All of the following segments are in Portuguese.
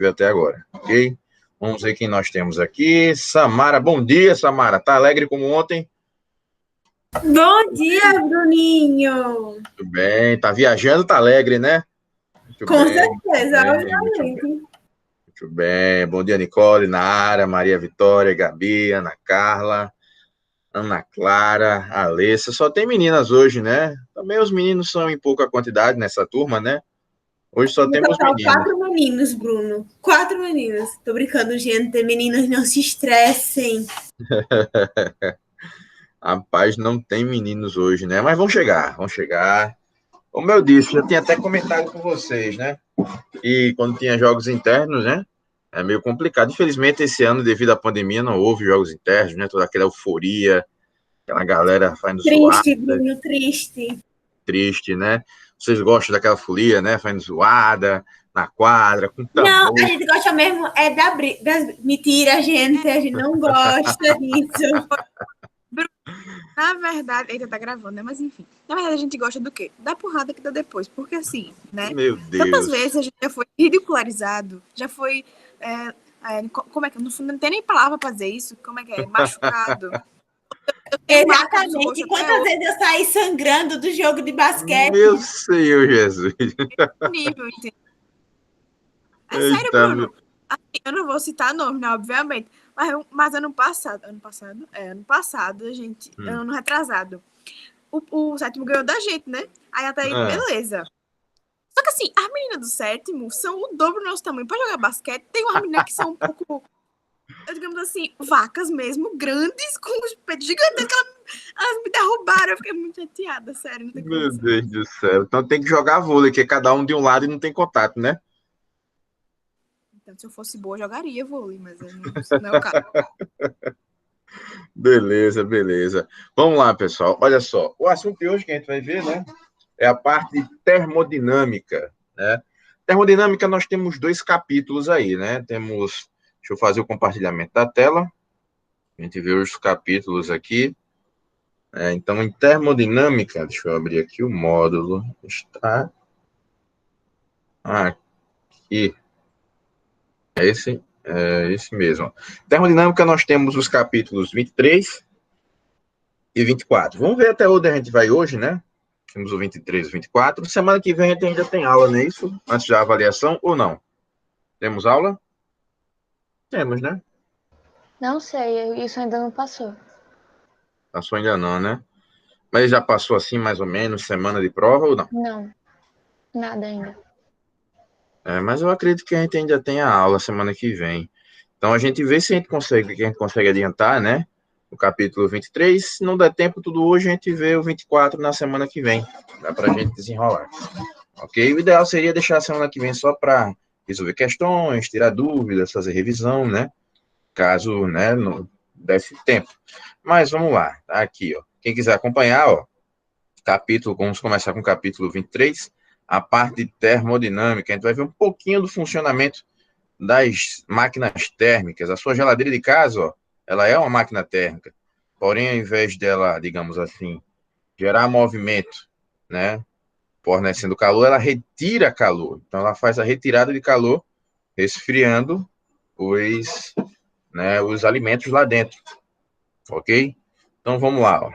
viu até agora, ok? Vamos ver quem nós temos aqui. Samara, bom dia, Samara. Tá alegre como ontem? Bom dia, Bruninho. Muito bem. Tá viajando, tá alegre, né? Muito Com bem, certeza, muito bem, muito bem. obviamente. Muito bem. Bom dia, Nicole, Nara, Maria Vitória, Gabi, Ana Carla, Ana Clara, Alessa. Só tem meninas hoje, né? Também os meninos são em pouca quantidade nessa turma, né? Hoje só No temos total, meninos. 4 meninos, Bruno. 4 meninos. Tô brincando, gente. Meninos, não se estressem. Rapaz, não tem meninos hoje, né? Mas vão chegar, vão chegar. Como eu disse, já tinha até comentado com vocês, né? E quando tinha jogos internos, né? É meio complicado. Infelizmente, esse ano, devido à pandemia, não houve jogos internos, né? Toda aquela euforia, aquela galera fazendo zoada, Triste, Bruno, triste. triste, né? Vocês gostam daquela folia, né? Fazendo zoada na quadra, com Não, a tambor. gente gosta mesmo é das... Mentira, gente. A gente não gosta disso. Na verdade, eita, tá gravando, né? Mas enfim. Na verdade, a gente gosta do quê? Da porrada que dá depois. Porque assim, né? Meu Tantas Deus. vezes a gente já foi ridicularizado, já foi. Como é que. Não tem nem palavra pra dizer isso. Como é que é? Machucado. Eu tenho marca do Exatamente. rosto até Quantas hoje, vezes eu saí sangrando do jogo de basquete? Meu Senhor Jesus. nível, entendeu? É sério, Eita, Bruno. Assim, eu não vou citar nome, né? Obviamente. Mas ano passado. Ano passado, a gente. Ano retrasado. O sétimo ganhou da gente, né? Aí até aí, beleza. Só que assim, as meninas do sétimo são o dobro do nosso tamanho. Pra jogar basquete, tem umas meninas que são um pouco, digamos assim, vacas mesmo, grandes, com os peitos gigantes. Elas me derrubaram, eu fiquei muito chateada, sério, não tem meu condição. Deus do céu. Então tem que jogar vôlei, que é cada um de um lado e não tem contato, né? Então, se eu fosse boa, eu jogaria vôlei, mas não é o caso. Beleza, beleza. Vamos lá, pessoal. Olha só, o assunto de hoje que a gente vai ver, né, é a parte de termodinâmica, né? Termodinâmica, nós temos 2 capítulos aí, né? Deixa eu fazer o compartilhamento da tela. A gente vê os capítulos aqui. Então, em termodinâmica, deixa eu abrir aqui o módulo. Está aqui. É esse mesmo. Termodinâmica, nós temos os capítulos 23 e 24. Vamos ver até onde a gente vai hoje, né? Temos o 23 e 24. Semana que vem a gente ainda tem aula, não é isso? Antes da avaliação ou não? Temos aula? Temos, né? Não sei, isso ainda não passou. Passou ainda não, né? Mas já passou assim, mais ou menos, semana de prova ou não? Não, nada ainda. Mas eu acredito que a gente ainda tem a aula semana que vem. Então a gente vê se a gente consegue adiantar, né? O capítulo 23. Se não der tempo tudo hoje, a gente vê o 24 na semana que vem. Dá pra gente desenrolar. Ok? O ideal seria deixar a semana que vem só para resolver questões, tirar dúvidas, fazer revisão, né? Caso, né, não desse tempo. Mas vamos lá, tá aqui, ó. Quem quiser acompanhar, ó, vamos começar com o capítulo 23, a parte de termodinâmica. A gente vai ver um pouquinho do funcionamento das máquinas térmicas. A sua geladeira de casa, ó, ela é uma máquina térmica. Porém, ao invés dela, digamos assim, gerar movimento, né, fornecendo calor, ela retira calor. Então, ela faz a retirada de calor, resfriando os alimentos lá dentro. Ok? Então, vamos lá. Ó.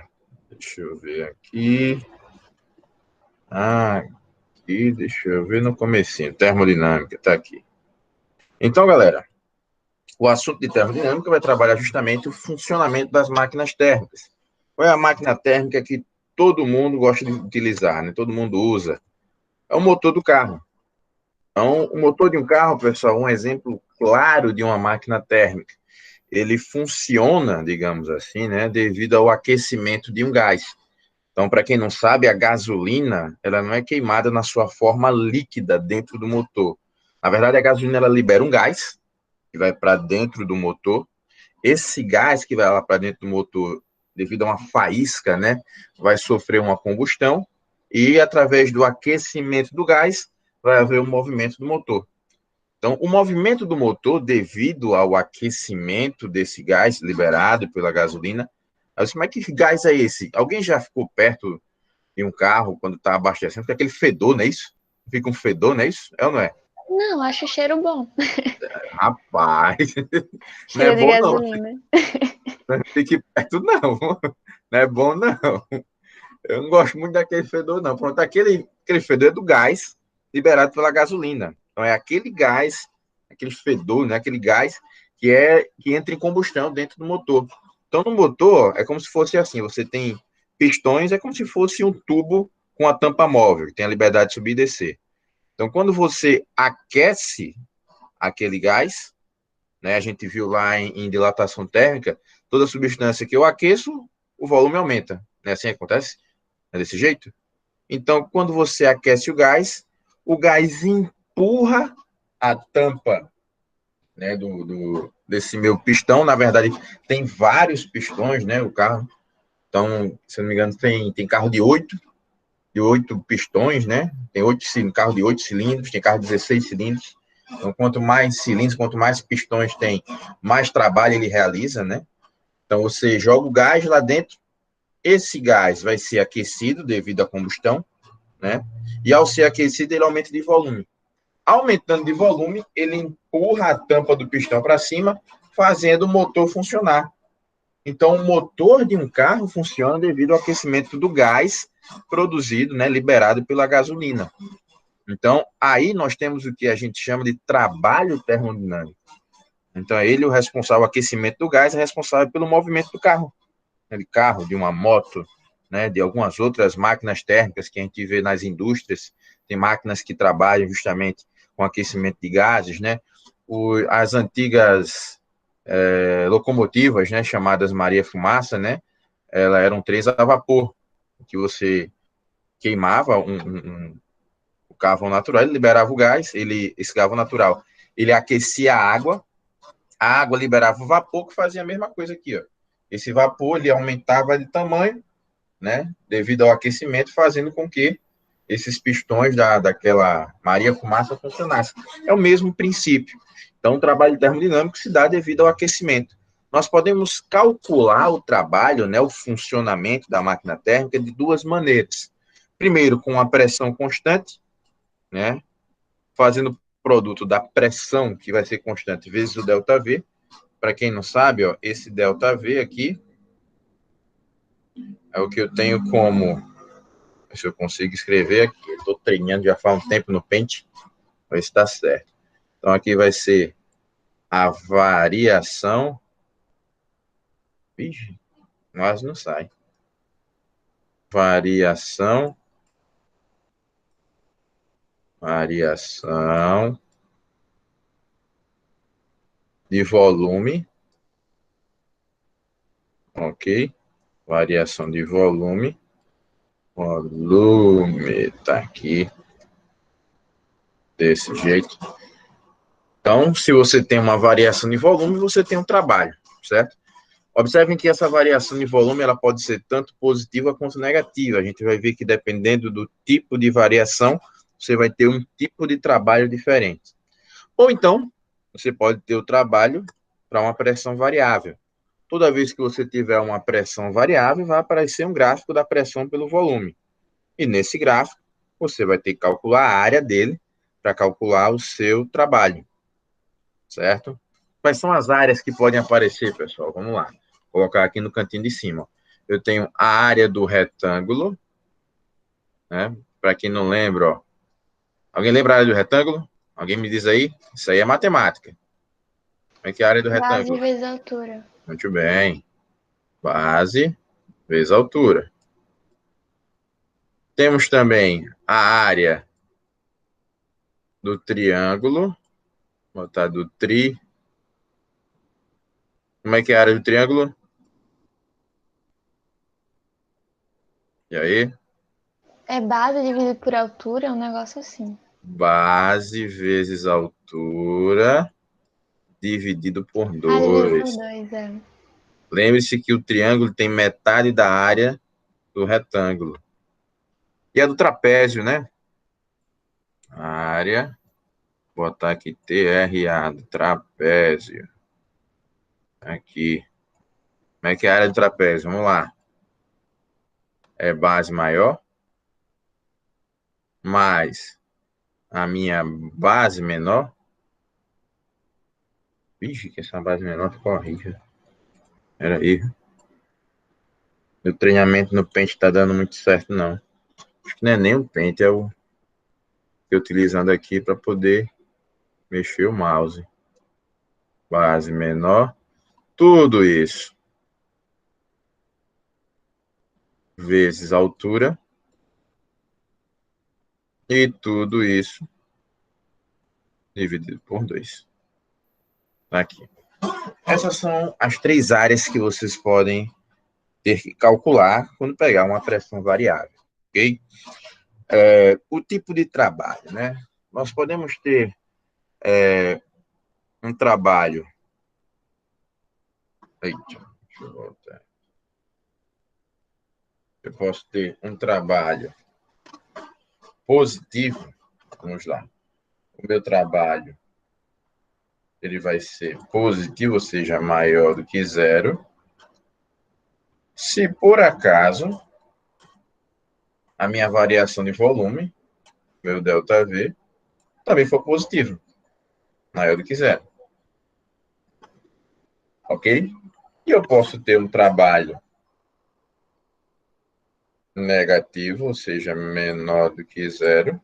Deixa eu ver aqui. Aqui, deixa eu ver no comecinho. Termodinâmica, tá aqui. Então, galera, o assunto de termodinâmica vai trabalhar justamente o funcionamento das máquinas térmicas. Qual é a máquina térmica que todo mundo gosta de utilizar, né? Todo mundo usa? É o motor do carro. Então, o motor de um carro, pessoal, um exemplo claro de uma máquina térmica. Ele funciona, digamos assim, né, devido ao aquecimento de um gás. Então, para quem não sabe, a gasolina, ela não é queimada na sua forma líquida dentro do motor. Na verdade, a gasolina, ela libera um gás que vai para dentro do motor. Esse gás que vai lá para dentro do motor, devido a uma faísca, né, vai sofrer uma combustão e, através do aquecimento do gás, vai haver um movimento do motor. Então, o movimento do motor, devido ao aquecimento desse gás liberado pela gasolina, eu disse, como é que gás é esse? Alguém já ficou perto de um carro quando está abastecendo? Fica aquele fedor, não é isso? Fica um fedor, não é isso? É ou não é? Não, acho o cheiro bom. Rapaz, não é Cheiro de bom não. gasolina. Não fique perto não. Não é bom não. Eu não gosto muito daquele fedor não. Pronto, aquele fedor é do gás liberado pela gasolina. Então é aquele gás, aquele fedor, né? Aquele gás que entra em combustão dentro do motor. Então no motor é como se fosse assim, você tem pistões, é como se fosse um tubo com a tampa móvel, que tem a liberdade de subir e descer. Então quando você aquece aquele gás, né? A gente viu lá em dilatação térmica, toda substância que eu aqueço, o volume aumenta. Não é assim que acontece? É desse jeito? Então, quando você aquece o gás empurra a tampa, né, desse meu pistão. Na verdade, tem vários pistões, né, o carro. Então, se eu não me engano, tem carro de oito pistões, né? Tem carro de 8 cilindros, tem carro de 16 cilindros. Então, quanto mais cilindros, quanto mais pistões tem, mais trabalho ele realiza, né? Então, você joga o gás lá dentro, esse gás vai ser aquecido devido à combustão, né? E ao ser aquecido, ele aumenta de volume. Aumentando de volume, ele empurra a tampa do pistão para cima, fazendo o motor funcionar. Então, o motor de um carro funciona devido ao aquecimento do gás produzido, né, liberado pela gasolina. Então, aí nós temos o que a gente chama de trabalho termodinâmico. Então, ele, o responsável, o aquecimento do gás, é responsável pelo movimento do carro. De carro, de uma moto, né, de algumas outras máquinas térmicas que a gente vê nas indústrias. Tem máquinas que trabalham justamente com aquecimento de gases, né? As antigas locomotivas, né, chamadas Maria Fumaça, né? Elas eram três a vapor, que você queimava o carvão natural, ele liberava o gás, esse carvão natural, ele aquecia a água liberava o vapor, que fazia a mesma coisa aqui, ó. Esse vapor, ele aumentava de tamanho, né, devido ao aquecimento, fazendo com que esses pistões daquela Maria Fumaça funcionassem. É o mesmo princípio. Então, o trabalho termodinâmico se dá devido ao aquecimento. Nós podemos calcular o trabalho, né, o funcionamento da máquina térmica de duas maneiras. Primeiro, com a pressão constante, né, fazendo produto da pressão, que vai ser constante, vezes o ΔV. Para quem não sabe, ó, esse ΔV aqui é o que eu tenho como... Se eu consigo escrever aqui. Estou treinando já faz um tempo no Paint, vai estar certo. Então, aqui vai ser a variação... Ixi, quase não sai. Variação de volume, ok? Variação de volume, tá aqui, desse jeito. Então, se você tem uma variação de volume, você tem um trabalho, certo? Observem que essa variação de volume, ela pode ser tanto positiva quanto negativa. A gente vai ver que dependendo do tipo de variação, você vai ter um tipo de trabalho diferente. Ou então, você pode ter o trabalho para uma pressão variável. Toda vez que você tiver uma pressão variável, vai aparecer um gráfico da pressão pelo volume. E nesse gráfico, você vai ter que calcular a área dele para calcular o seu trabalho, certo? Quais são as áreas que podem aparecer, pessoal? Vamos lá. Vou colocar aqui no cantinho de cima. Eu tenho a área do retângulo, né? Para quem não lembra, ó. Alguém lembra a área do retângulo? Alguém me diz aí? Isso aí é matemática. Como é que é a área do Base retângulo? vezes altura. Muito bem. Base vezes altura. Temos também a área do triângulo. Vou botar do tri. Como é que é a área do triângulo? E aí? É base dividido por altura, é um negócio assim. Base vezes altura dividido por Dividido por 2. 2, é. Lembre-se que o triângulo tem metade da área do retângulo. E a do trapézio, né? A área, vou botar aqui TRA, do trapézio. Aqui. Como é que é a área do trapézio? Vamos lá. É base maior mais a minha base menor. Vixe, que essa base menor ficou horrível. Era erro. Meu treinamento no Paint tá dando muito certo, não. Acho que não é nem o Paint, é o que eu utilizando aqui para poder mexer o mouse. Base menor. Tudo isso vezes a altura. E tudo isso dividido por 2. Aqui. Essas são as 3 áreas que vocês podem ter que calcular quando pegar uma pressão variável, ok? O tipo de trabalho, né? Nós podemos ter um trabalho... Eita, deixa eu voltar. Eu posso ter um trabalho positivo. Vamos lá. O meu trabalho ele vai ser positivo, ou seja, maior do que 0. Se por acaso a minha variação de volume, meu ΔV, também for positivo, maior do que 0. Ok? E eu posso ter um trabalho negativo, ou seja, menor do que 0.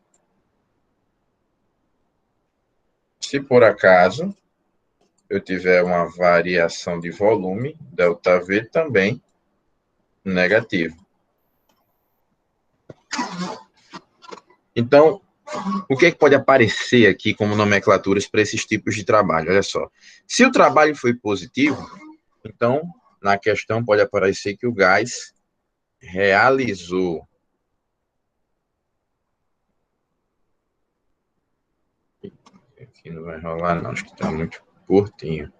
Se por acaso eu tiver uma variação de volume, ΔV, também negativo. Então, o que é que pode aparecer aqui como nomenclaturas para esses tipos de trabalho? Olha só. Se o trabalho foi positivo, então, na questão pode aparecer que o gás realizou. Aqui não vai rolar, não. Acho que está muito curtinho.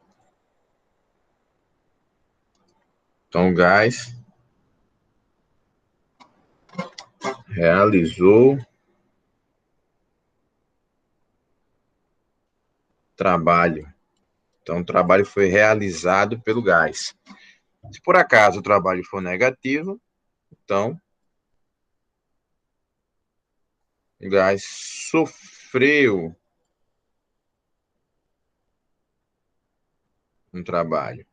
Então, o gás realizou trabalho. Então, o trabalho foi realizado pelo gás. Se por acaso o trabalho for negativo, então o gás sofreu um trabalho,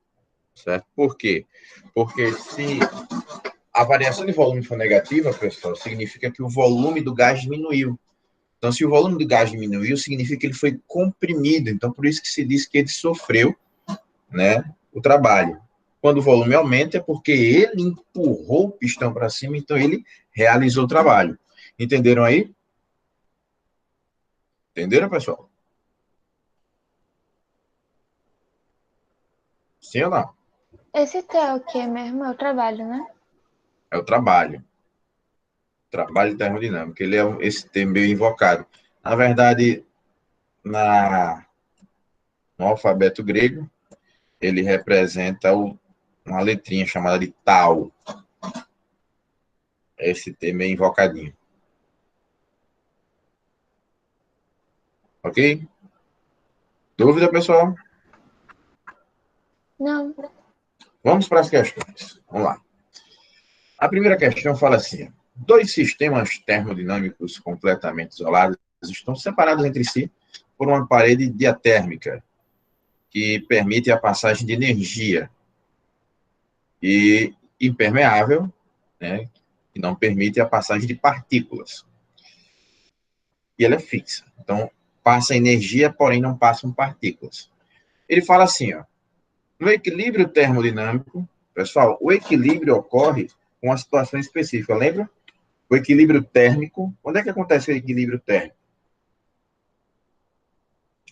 certo? Por quê? Porque se a variação de volume for negativa, pessoal, significa que o volume do gás diminuiu. Então, se o volume do gás diminuiu, significa que ele foi comprimido. Então, por isso que se diz que ele sofreu, né, o trabalho. Quando o volume aumenta, é porque ele empurrou o pistão para cima, então ele realizou o trabalho. Entenderam aí? Entenderam, pessoal? Sim ou não? Esse T é o que mesmo? É o trabalho, né? É o trabalho. Trabalho termodinâmico. Ele é esse termo meio invocado. Na verdade, no alfabeto grego, ele representa uma letrinha chamada de tau. Esse termo é invocadinho. Ok? Dúvida, pessoal? Não. Vamos para as questões. Vamos lá. A primeira questão fala assim: 2 sistemas termodinâmicos completamente isolados estão separados entre si por uma parede diatérmica que permite a passagem de energia e impermeável, né, que não permite a passagem de partículas. E ela é fixa. Então, passa energia, porém não passam partículas. Ele fala assim, ó, no equilíbrio termodinâmico, pessoal, o equilíbrio ocorre com uma situação específica, lembra? O equilíbrio térmico, quando é que acontece o equilíbrio térmico?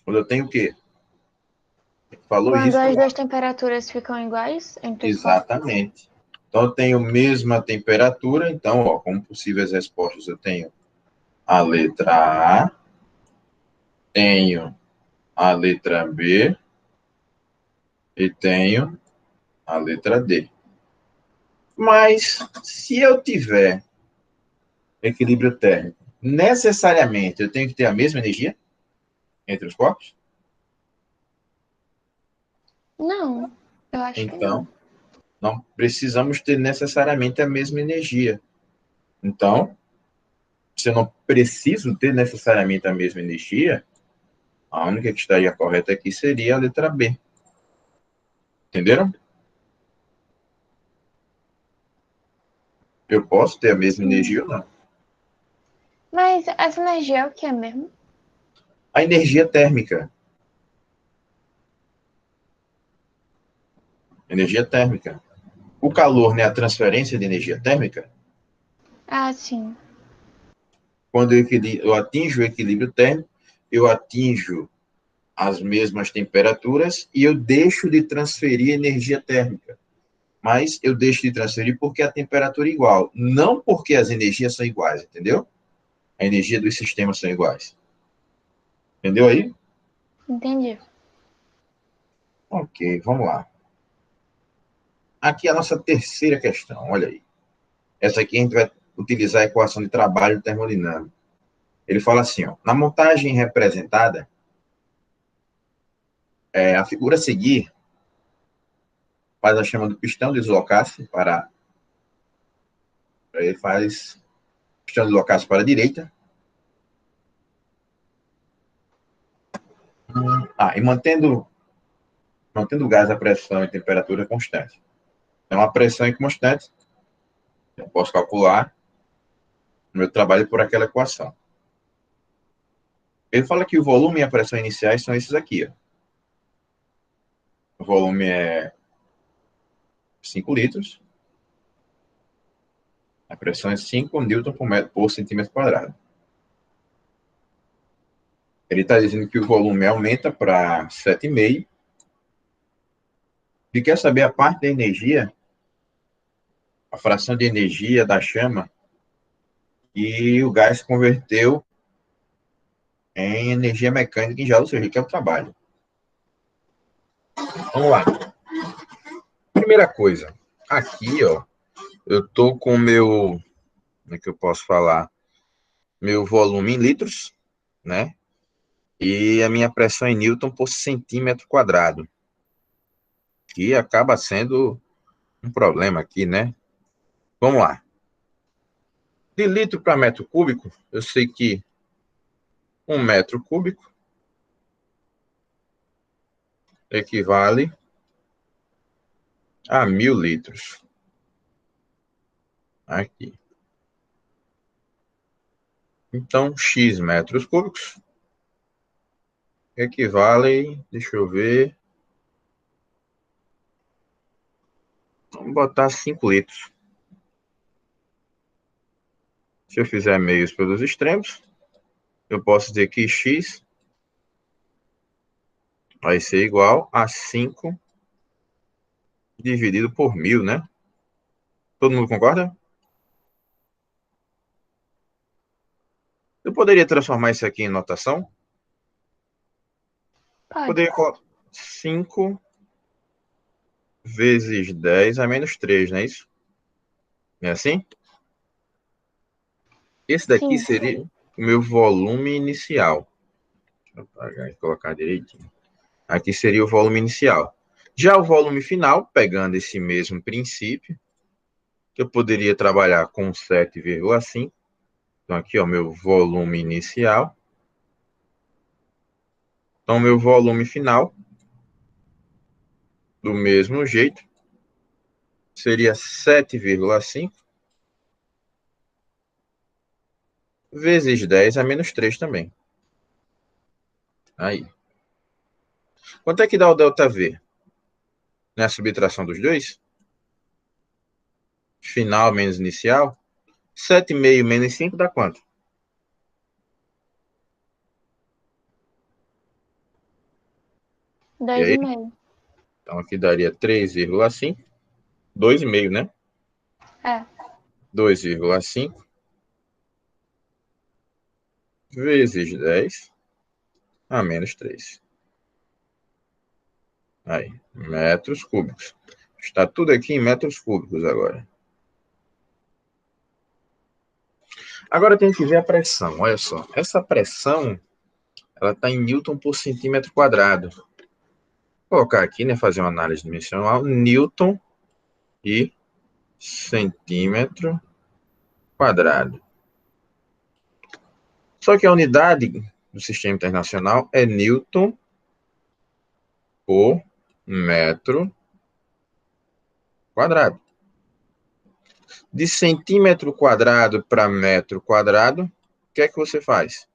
Quando eu tenho o quê? Falou Quando isso? as duas temperaturas ficam iguais entre os corpos. Exatamente. Então, eu tenho mesma temperatura, então, ó, como possíveis respostas, eu tenho a letra A, tenho a letra B e tenho a letra D. Mas, se eu tiver equilíbrio térmico, necessariamente eu tenho que ter a mesma energia entre os corpos? Não, eu acho que Então, não. não precisamos ter necessariamente a mesma energia. Então, se eu não preciso ter necessariamente a mesma energia, a única que estaria correta aqui seria a letra B. Entenderam? Eu posso ter a mesma energia ou não. Mas essa energia é o que é mesmo? A energia térmica. Energia térmica. O calor, né, a transferência de energia térmica, Ah, sim. quando eu atinjo o equilíbrio térmico, eu atinjo as mesmas temperaturas e eu deixo de transferir energia térmica. Mas eu deixo de transferir porque a temperatura é igual, não porque as energias são iguais, entendeu? A energia dos sistemas são iguais. Entendeu aí? Entendi. Ok, vamos lá. Aqui é a nossa terceira questão, olha aí. Essa aqui a gente vai utilizar a equação de trabalho termodinâmico. Ele fala assim, ó, na montagem representada, a figura a seguir faz a chama do pistão deslocar-se para... Ele faz o pistão deslocar-se para a direita. E mantendo o gás a pressão e temperatura constante. Então, a pressão é constante. Eu posso calcular o meu trabalho por aquela equação. Ele fala que o volume e a pressão iniciais são esses aqui, ó. O volume é 5 litros. A pressão é 5 newton por centímetro quadrado. Ele está dizendo que o volume aumenta para 7,5. E quer saber a parte da energia, a fração de energia da chama, e o gás converteu em energia mecânica em joule, ou seja, que é o trabalho. Vamos lá. Primeira coisa, aqui, ó, eu tô com o meu, como é que eu posso falar? Meu volume em litros, né? E a minha pressão em newton por centímetro quadrado, que acaba sendo um problema aqui, né? Vamos lá. De litro para metro cúbico, eu sei que 1 metro cúbico equivale a 1.000 litros. Aqui. Então, X metros cúbicos equivale, deixa eu ver, vamos botar 5 litros. Se eu fizer meios pelos extremos, eu posso dizer que X vai ser igual a 5 dividido por 1.000, né? Todo mundo concorda? Eu poderia transformar isso aqui em notação? Pode. Poderia colocar 5 vezes 10 a menos 3, não é isso? É assim? Esse daqui Sim. seria o meu volume inicial. Deixa eu apagar e colocar direitinho. Aqui seria o volume inicial. Já o volume final, pegando esse mesmo princípio, que eu poderia trabalhar com 7,5. Então, aqui, ó, meu volume inicial. Então, meu volume final, do mesmo jeito, seria 7,5 vezes 10 a menos 3 também. Aí. Quanto é que dá o ΔV? Não é a subtração dos dois? Final menos inicial. 7,5 menos 5 dá quanto? 2,5. Então, aqui daria 3,5. 2,5, né? É. 2,5 vezes 10 a menos 3. Aí, metros cúbicos. Está tudo aqui em metros cúbicos agora. Agora tem que ver a pressão. Olha só. Essa pressão, ela está em newton por centímetro quadrado. Vou colocar aqui, né? Fazer uma análise dimensional. Newton e centímetro quadrado. Só que a unidade do sistema internacional é Newton por metro quadrado. De centímetro quadrado para metro quadrado, o que é que você faz?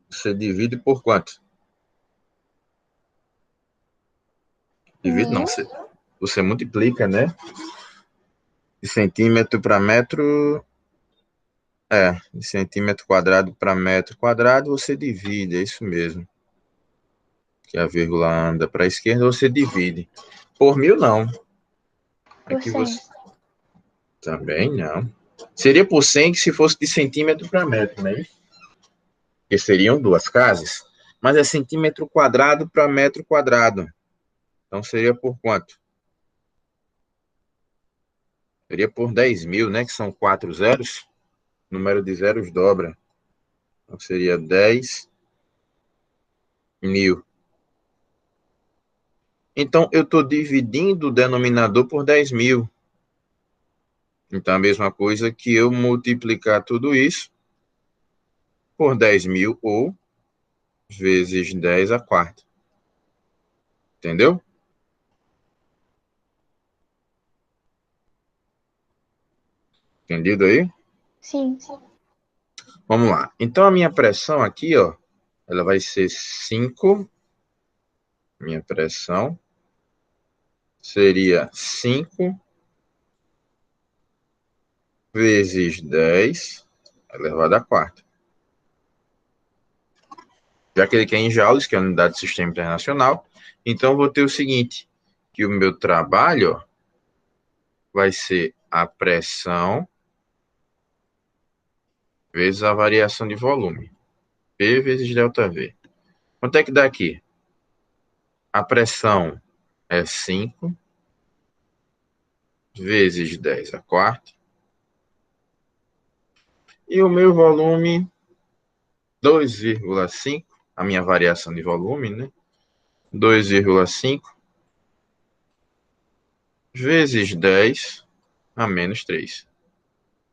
Você divide por quanto? Divide não, você multiplica, né? De centímetro para metro... de centímetro quadrado para metro quadrado, você divide, é isso mesmo. Que a vírgula anda para a esquerda, você divide. Por 1000, não. Aqui Por 100. você... Também não. Seria por 100 se fosse de centímetro para metro, né? Que seriam duas casas. Mas é centímetro quadrado para metro quadrado. Então seria por quanto? Seria por 10.000, né? Que são 4 zeros. O número de zeros dobra. Então seria 10.000. Então eu estou dividindo o denominador por 10.000. Então a mesma coisa que eu multiplicar tudo isso por 10.000 ou vezes 10 a quarta. Entendeu? Entendido aí? Sim. Vamos lá. Então, a minha pressão aqui, ó, ela vai ser 5. Minha pressão seria 5 vezes 10 elevado à quarta. Já que ele quer em joules, que é a unidade do sistema internacional, então eu vou ter o seguinte, que o meu trabalho, ó, vai ser a pressão vezes a variação de volume. P vezes ΔV. Quanto é que dá aqui? A pressão é 5 vezes 10 a quarta. E o meu volume, 2,5, a minha variação de volume, né? 2,5 vezes 10 a menos 3.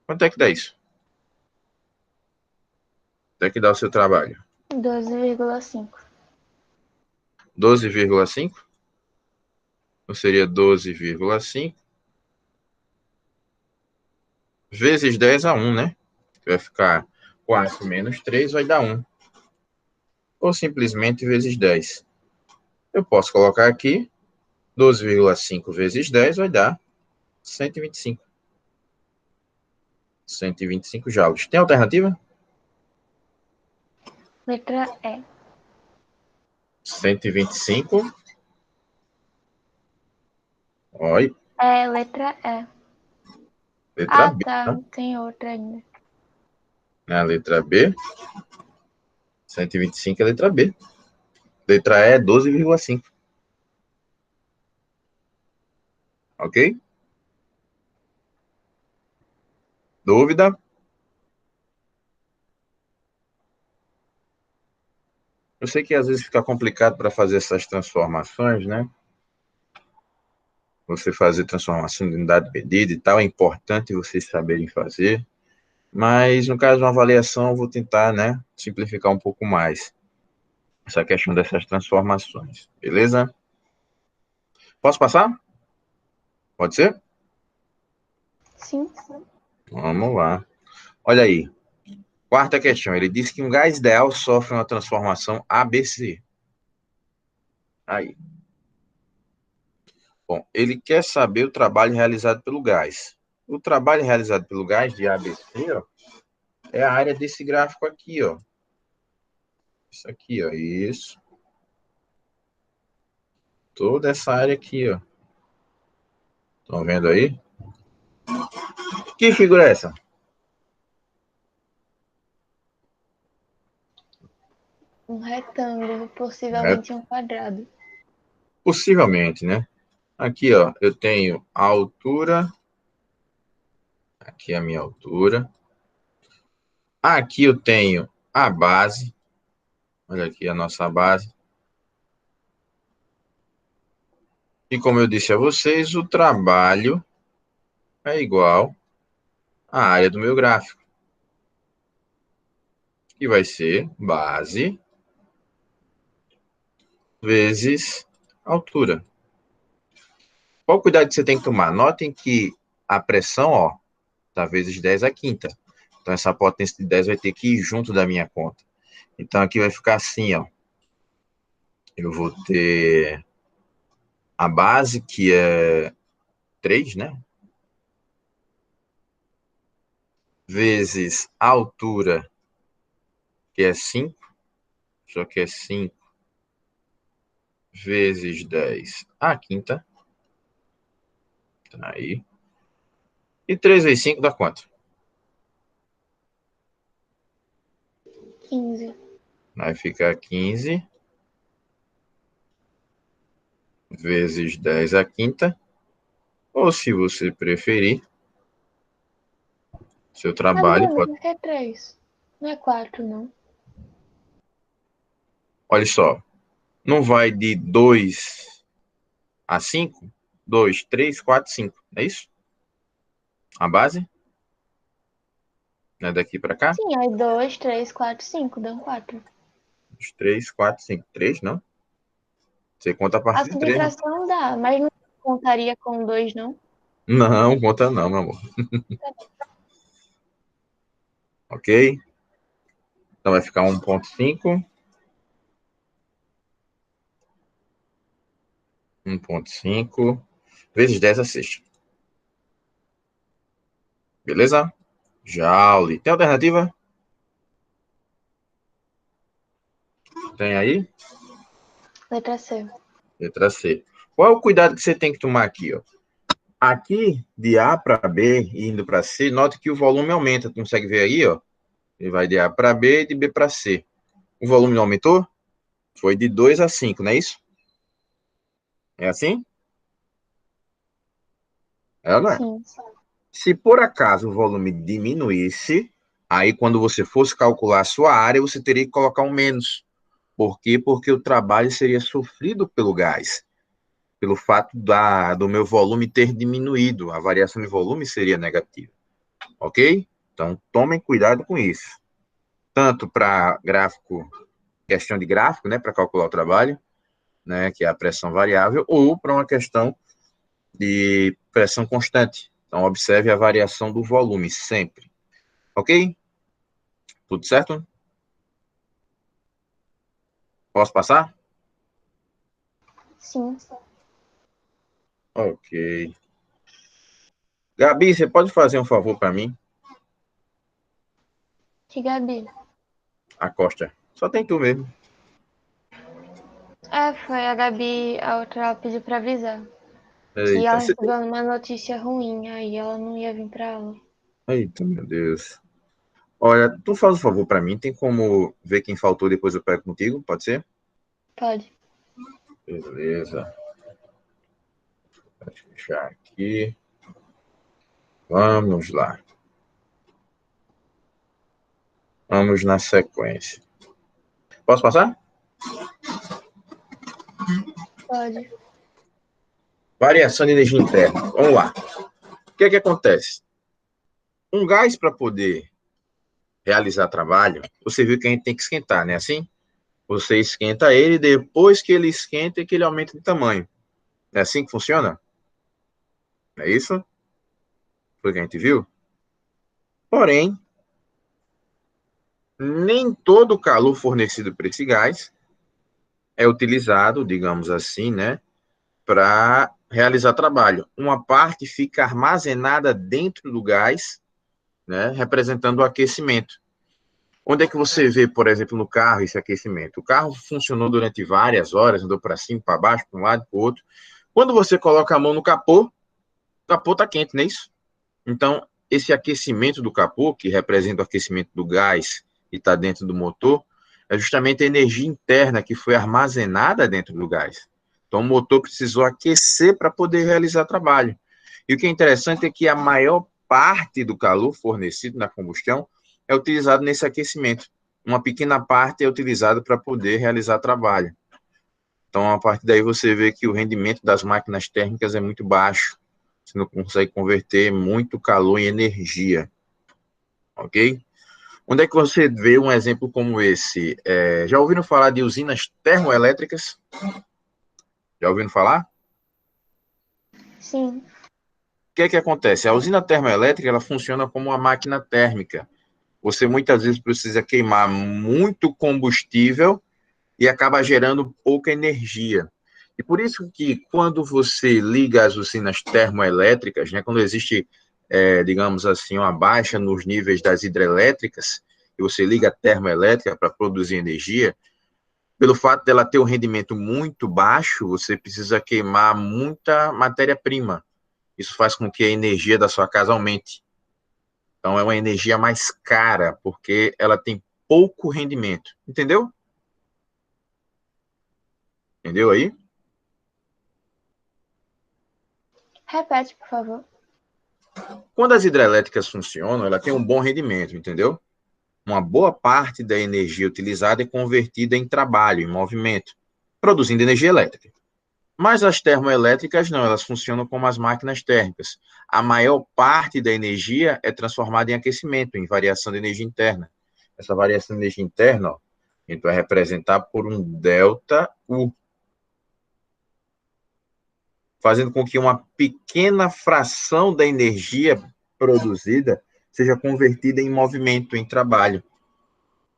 Quanto é que dá isso? Quanto é que dá o seu trabalho? 12,5. 12,5? Ou seria 12,5 vezes 10 a 1, né? Vai ficar 4 menos 3 vai dar 1. Ou simplesmente vezes 10. Eu posso colocar aqui 12,5 vezes 10 vai dar 125. 125 joules. Tem alternativa? Letra E. 125. Oi, É, letra E. letra B, Tá. tá? Tem outra ainda. Na letra B, 125 é letra B. Letra E é 12,5. Ok? Dúvida? Eu sei que às vezes fica complicado para fazer essas transformações, né? Você fazer transformação de unidade de medida e tal, é importante vocês saberem fazer. Mas no caso de uma avaliação, eu vou tentar, né, simplificar um pouco mais essa questão dessas transformações. Beleza? Posso passar? Pode ser? Sim. Vamos lá. Olha aí. Quarta questão. Ele diz que um gás ideal sofre uma transformação ABC. Aí. Bom, ele quer saber o trabalho realizado pelo gás. O trabalho realizado pelo gás de ABC, ó, é a área desse gráfico aqui, ó. Isso aqui, ó. Isso. Toda essa área aqui, ó. Estão vendo aí? Que figura é essa? Um retângulo, possivelmente um quadrado. Possivelmente, né? Aqui, ó, eu tenho a altura. Aqui é a minha altura. Aqui eu tenho a base. Olha aqui a nossa base. E como eu disse a vocês, o trabalho é igual à área do meu gráfico. que vai ser base vezes altura. Qual o cuidado que você tem que tomar? Notem que a pressão, ó, tá vezes 10 a quinta. Então, essa potência de 10 vai ter que ir junto da minha conta. Então, aqui vai ficar assim, ó. Eu vou ter a base, que é 3, né? Vezes a altura, que é 5. Só que é 5 vezes 10 a quinta. Tá aí. E 3 vezes 5 dá quanto? 15. Vai ficar 15 vezes 10 a quinta. Ou, se você preferir, seu Ah, trabalho Bruno, pode... por que 3? Não é 4, não. Olha só, não vai de 2 a 5? 2, 3, 4, 5. É isso? A base? Né? Daqui para cá? Sim, aí 2, 3, 4, 5, dão 4. 3, 4, 5. 3, não? Você conta a A partir de 3, né? subtração dá, mas não contaria com 2, não? Não, conta não, meu amor. Ok? Então vai ficar 1,5. 1,5 vezes 10 a sexta. Beleza? Joule. Tem alternativa? Tem aí? Letra C. Letra C. Qual é o cuidado que você tem que tomar aqui, ó? Aqui, de A para B, indo para C, note que o volume aumenta. Tu consegue ver aí, ó? Ele vai de A para B e de B para C. O volume não aumentou? Foi de 2 a 5, não é isso? É assim? É ou não é? Sim. Se por acaso o volume diminuísse, aí quando você fosse calcular a sua área, você teria que colocar um menos. Por quê? Porque o trabalho seria sofrido pelo gás, pelo fato do meu volume ter diminuído. A variação de volume seria negativa. Ok? Então, tomem cuidado com isso. Tanto para gráfico, questão de gráfico, né, para calcular o trabalho, né, que é a pressão variável, ou para uma questão de pressão constante. Então, observe a variação do volume sempre. Ok? Tudo certo? Posso passar? Sim. Ok. Gabi, você pode fazer um favor para mim? Que Gabi? A Costa. Só tem tu mesmo. É, foi a Gabi, a outra ela pediu pra avisar. Que Eita, ela recebeu uma notícia ruim, aí ela não ia vir pra aula. Eita, meu Deus. Olha, tu faz um favor para mim, tem como ver quem faltou, depois eu pego contigo, pode ser? Pode. Beleza. Deixa eu fechar aqui. Vamos lá. Vamos na sequência. Posso passar? Pode. Variação de energia interna. Vamos lá. O que é que acontece? Um gás, para poder realizar trabalho, você viu que a gente tem que esquentar, né? Assim? Você esquenta ele, depois que ele esquenta, é que ele aumenta de tamanho. É assim que funciona? É isso? Foi o que a gente viu? Porém, nem todo o calor fornecido por esse gás é utilizado, digamos assim, né, para realizar trabalho. Uma parte fica armazenada dentro do gás, né, representando o aquecimento. Onde é que você vê, por exemplo, no carro esse aquecimento? O carro funcionou durante várias horas, andou para cima, para baixo, para um lado, para o outro. Quando você coloca a mão no capô, o capô está quente, não é isso? Então, esse aquecimento do capô, que representa o aquecimento do gás e está dentro do motor, é justamente a energia interna que foi armazenada dentro do gás. Então, o motor precisou aquecer para poder realizar trabalho. E o que é interessante é que a maior parte do calor fornecido na combustão é utilizado nesse aquecimento. Uma pequena parte é utilizada para poder realizar trabalho. Então, a partir daí, você vê que o rendimento das máquinas térmicas é muito baixo. Você não consegue converter muito calor em energia. Ok? Onde é que você vê um exemplo como esse? Já ouviram falar de usinas termoelétricas? Já ouviram falar? Sim. O que é que acontece? A usina termoelétrica, ela funciona como uma máquina térmica. Você muitas vezes precisa queimar muito combustível e acaba gerando pouca energia. E por isso que quando você liga as usinas termoelétricas, né, quando existe, digamos assim, uma baixa nos níveis das hidrelétricas, e você liga a termoelétrica para produzir energia, pelo fato dela ter um rendimento muito baixo, você precisa queimar muita matéria-prima. Isso faz com que a energia da sua casa aumente. Então, é uma energia mais cara, porque ela tem pouco rendimento. Entendeu? Entendeu aí? Repete, por favor. Quando as hidrelétricas funcionam, ela tem um bom rendimento, entendeu? Uma boa parte da energia utilizada é convertida em trabalho, em movimento, produzindo energia elétrica. Mas as termoelétricas não, elas funcionam como as máquinas térmicas. A maior parte da energia é transformada em aquecimento, em variação de energia interna. Essa variação de energia interna, ó, a gente vai representar por um ΔU, fazendo com que uma pequena fração da energia produzida seja convertida em movimento, em trabalho.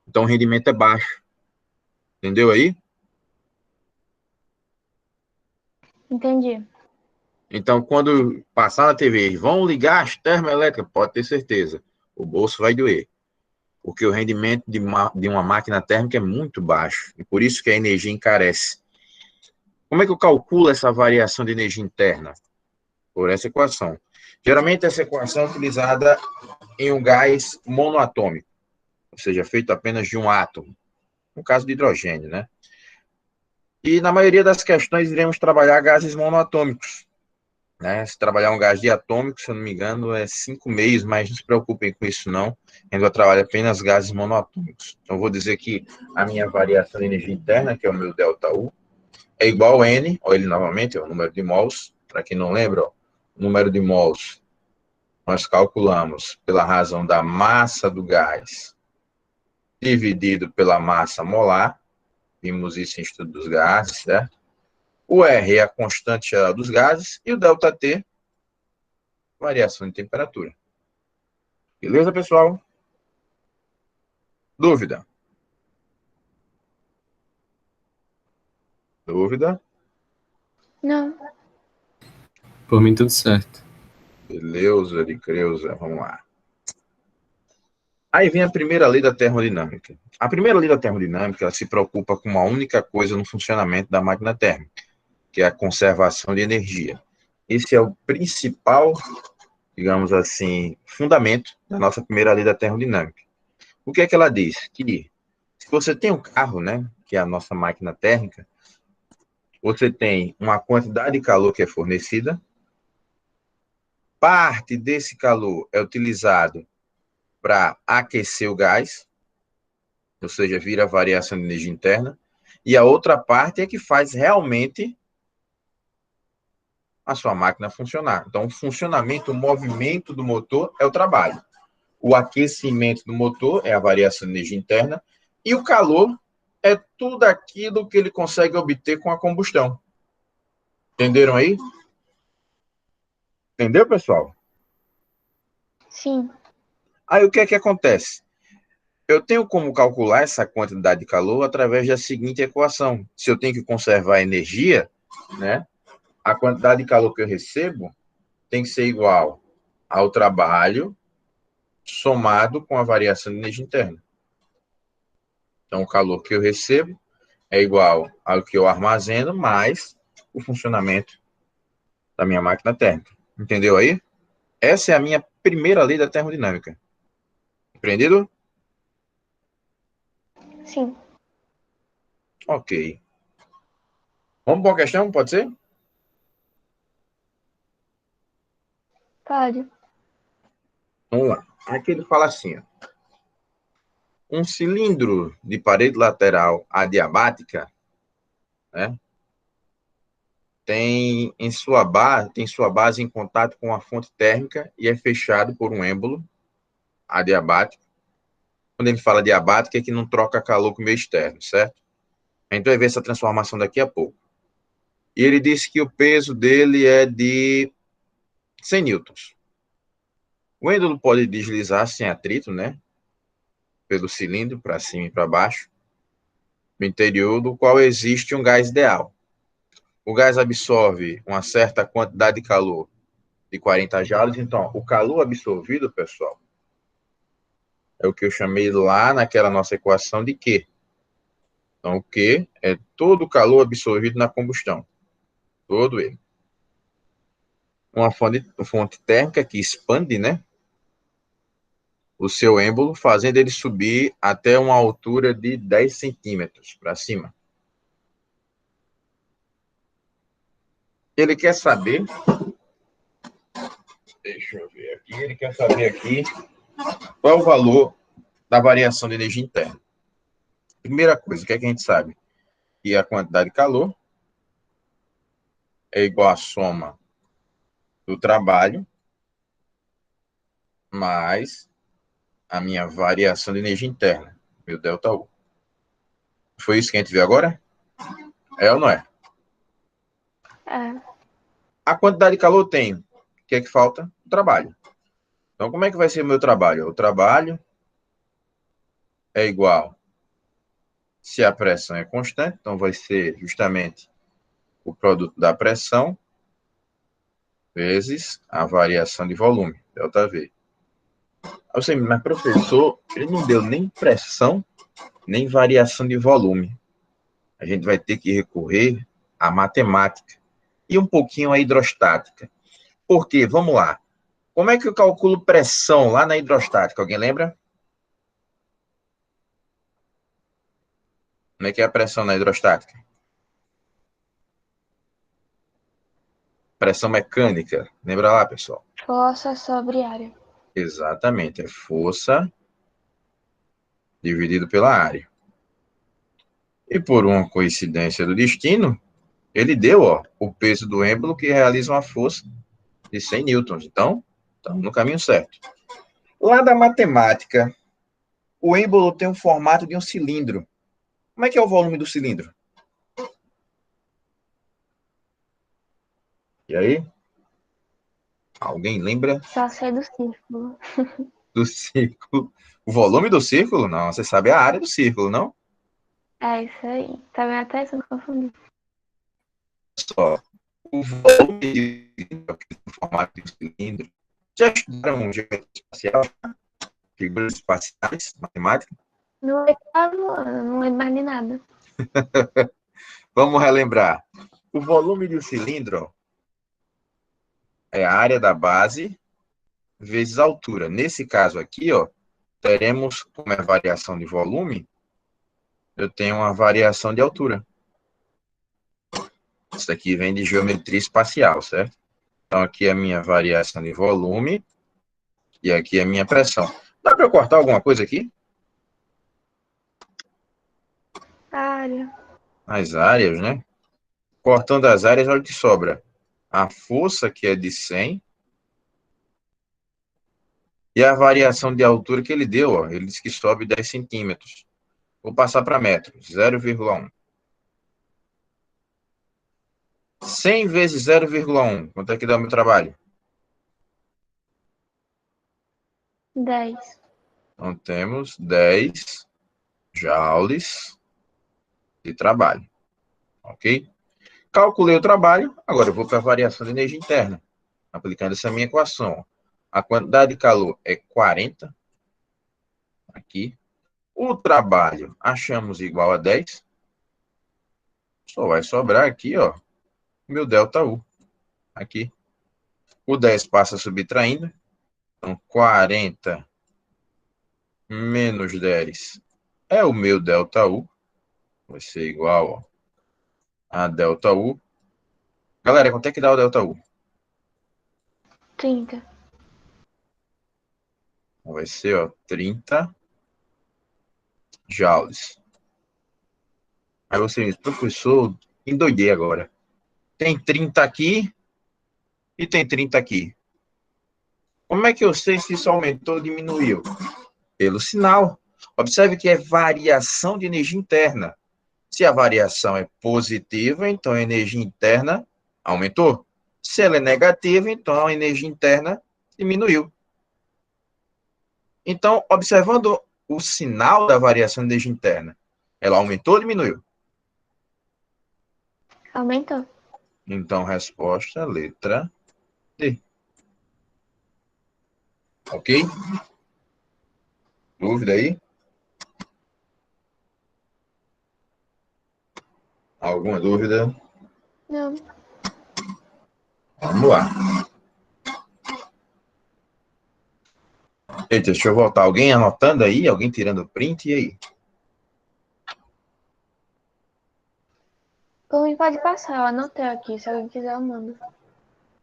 Então, o rendimento é baixo. Entendeu aí? Entendi. Então, quando passar na TV, vão ligar as termoelétricas, pode ter certeza, o bolso vai doer. Porque o rendimento de uma máquina térmica é muito baixo. E por isso que a energia encarece. Como é que eu calculo essa variação de energia interna? Por essa equação. Geralmente, essa equação é utilizada em um gás monoatômico, ou seja, feito apenas de um átomo, no caso de hidrogênio, né? E na maioria das questões iremos trabalhar gases monoatômicos, né? Se trabalhar um gás diatômico, se eu não me engano, é 5,5, mas não se preocupem com isso não, a gente vai trabalhar apenas gases monoatômicos. Então, vou dizer que a minha variação de energia interna, que é o meu ΔU, é igual a N, olha ele novamente, é o número de mols, para quem não lembra, ó, o número de mols nós calculamos pela razão da massa do gás dividido pela massa molar, vimos isso em estudo dos gases, certo? O R é a constante geral dos gases e o ΔT, variação de temperatura. Beleza, pessoal? Dúvida? Dúvida? Não. Por mim, tudo certo. Beleza, de Creuza, vamos lá. Aí vem a primeira lei da termodinâmica. A primeira lei da termodinâmica, ela se preocupa com uma única coisa no funcionamento da máquina térmica, que é a conservação de energia. Esse é o principal, digamos assim, fundamento da nossa primeira lei da termodinâmica. O que é que ela diz? Que se você tem um carro, né, que é a nossa máquina térmica, você tem uma quantidade de calor que é fornecida, parte desse calor é utilizado para aquecer o gás, ou seja, vira variação de energia interna, e a outra parte é que faz realmente a sua máquina funcionar. Então, o funcionamento, o movimento do motor é o trabalho. O aquecimento do motor é a variação de energia interna, e o calor é tudo aquilo que ele consegue obter com a combustão. Entenderam aí? Entendeu, pessoal? Sim. Aí o que é que acontece? Eu tenho como calcular essa quantidade de calor através da seguinte equação. Se eu tenho que conservar energia, né, a quantidade de calor que eu recebo tem que ser igual ao trabalho somado com a variação de energia interna. Então, o calor que eu recebo é igual ao que eu armazeno mais o funcionamento da minha máquina térmica. Entendeu aí? Essa é a minha primeira lei da termodinâmica. Compreendido? Sim. Ok. Vamos para uma questão, pode ser? Pode. Vamos lá. Aqui ele fala assim, ó. Um cilindro de parede lateral adiabática, né, tem sua base em contato com a fonte térmica e é fechado por um êmbolo adiabático, quando ele fala diabática, é que não troca calor com o meio externo, certo? A gente vai ver essa transformação daqui a pouco. E ele disse que o peso dele é de 100 newtons. O êndolo pode deslizar sem atrito, né? Pelo cilindro, para cima e para baixo, no interior do qual existe um gás ideal. O gás absorve uma certa quantidade de calor de 40 joules. Então, o calor absorvido, pessoal, é o que eu chamei lá naquela nossa equação de Q. Então, o Q é todo o calor absorvido na combustão. Todo ele. Uma fonte térmica que expande, né? O seu êmbolo, fazendo ele subir até uma altura de 10 centímetros para cima. Ele quer saber... Deixa eu ver aqui. Ele quer saber aqui qual é o valor da variação de energia interna. Primeira coisa, o que é que a gente sabe? Que a quantidade de calor é igual à soma do trabalho mais a minha variação de energia interna, meu ΔU. Foi isso que a gente viu agora? É ou não é? É. A quantidade de calor tem. O que é que falta? O trabalho. Então, como é que vai ser o meu trabalho? O trabalho é igual, se a pressão é constante, então vai ser justamente o produto da pressão vezes a variação de volume, ΔV. Você, mas professor, ele não deu nem pressão, nem variação de volume. A gente vai ter que recorrer à matemática e um pouquinho à hidrostática. Por quê? Vamos lá. Como é que eu calculo pressão lá na hidrostática? Alguém lembra? Como é que é a pressão na hidrostática? Pressão mecânica. Lembra lá, pessoal? Força sobre área. Exatamente. É força dividido pela área. E por uma coincidência do destino, ele deu, ó, o peso do êmbolo que realiza uma força de 100 newtons. Então, estamos no caminho certo. Lá da matemática, o êmbolo tem o formato de um cilindro. Como é que é o volume do cilindro? E aí? Alguém lembra Só sei do círculo. do círculo? O volume do círculo? Não, você sabe a área do círculo, não? É isso aí. Também até se confundir. Só. O volume do formato de um cilindro. Já estudaram geometria espacial? Figuras espaciais, matemática? No oitavo ano, não lembro mais de nada. Vamos relembrar. O volume de um cilindro, ó, é a área da base vezes a altura. Nesse caso aqui, ó, teremos, como é variação de volume, eu tenho uma variação de altura. Isso daqui vem de geometria espacial, certo? Então, aqui é a minha variação de volume e aqui é a minha pressão. Dá para eu cortar alguma coisa aqui? Área. As áreas, né? Cortando as áreas, olha o que sobra. A força, que é de 100, e a variação de altura que ele deu, ó, ele disse que sobe 10 centímetros. Vou passar para metros, 0,1. 100 vezes 0,1, quanto é que dá o meu trabalho? 10. Então, temos 10 joules de trabalho, ok? Calculei o trabalho, agora eu vou para a variação de energia interna, aplicando essa minha equação. A quantidade de calor é 40, aqui. O trabalho, achamos igual a 10. Só vai sobrar aqui, ó, meu ΔU, aqui. O 10 passa subtraindo, então 40 menos 10 é o meu ΔU, vai ser igual, ó, a ΔU. Galera, quanto é que dá o ΔU? 30. Vai ser, ó, 30 joules. Aí você diz, professor, endoidei agora. Tem 30 aqui e tem 30 aqui. Como é que eu sei se isso aumentou ou diminuiu? Pelo sinal. Observe que é variação de energia interna. Se a variação é positiva, então a energia interna aumentou. Se ela é negativa, então a energia interna diminuiu. Então, observando o sinal da variação de energia interna, ela aumentou ou diminuiu? Aumentou. Então, resposta, letra D. Ok? Dúvida aí? Alguma dúvida? Não. Vamos lá. Eita, deixa eu voltar. Alguém anotando aí? Alguém tirando print? E aí? Por mim pode passar, eu anotei aqui. Se alguém quiser, eu mando.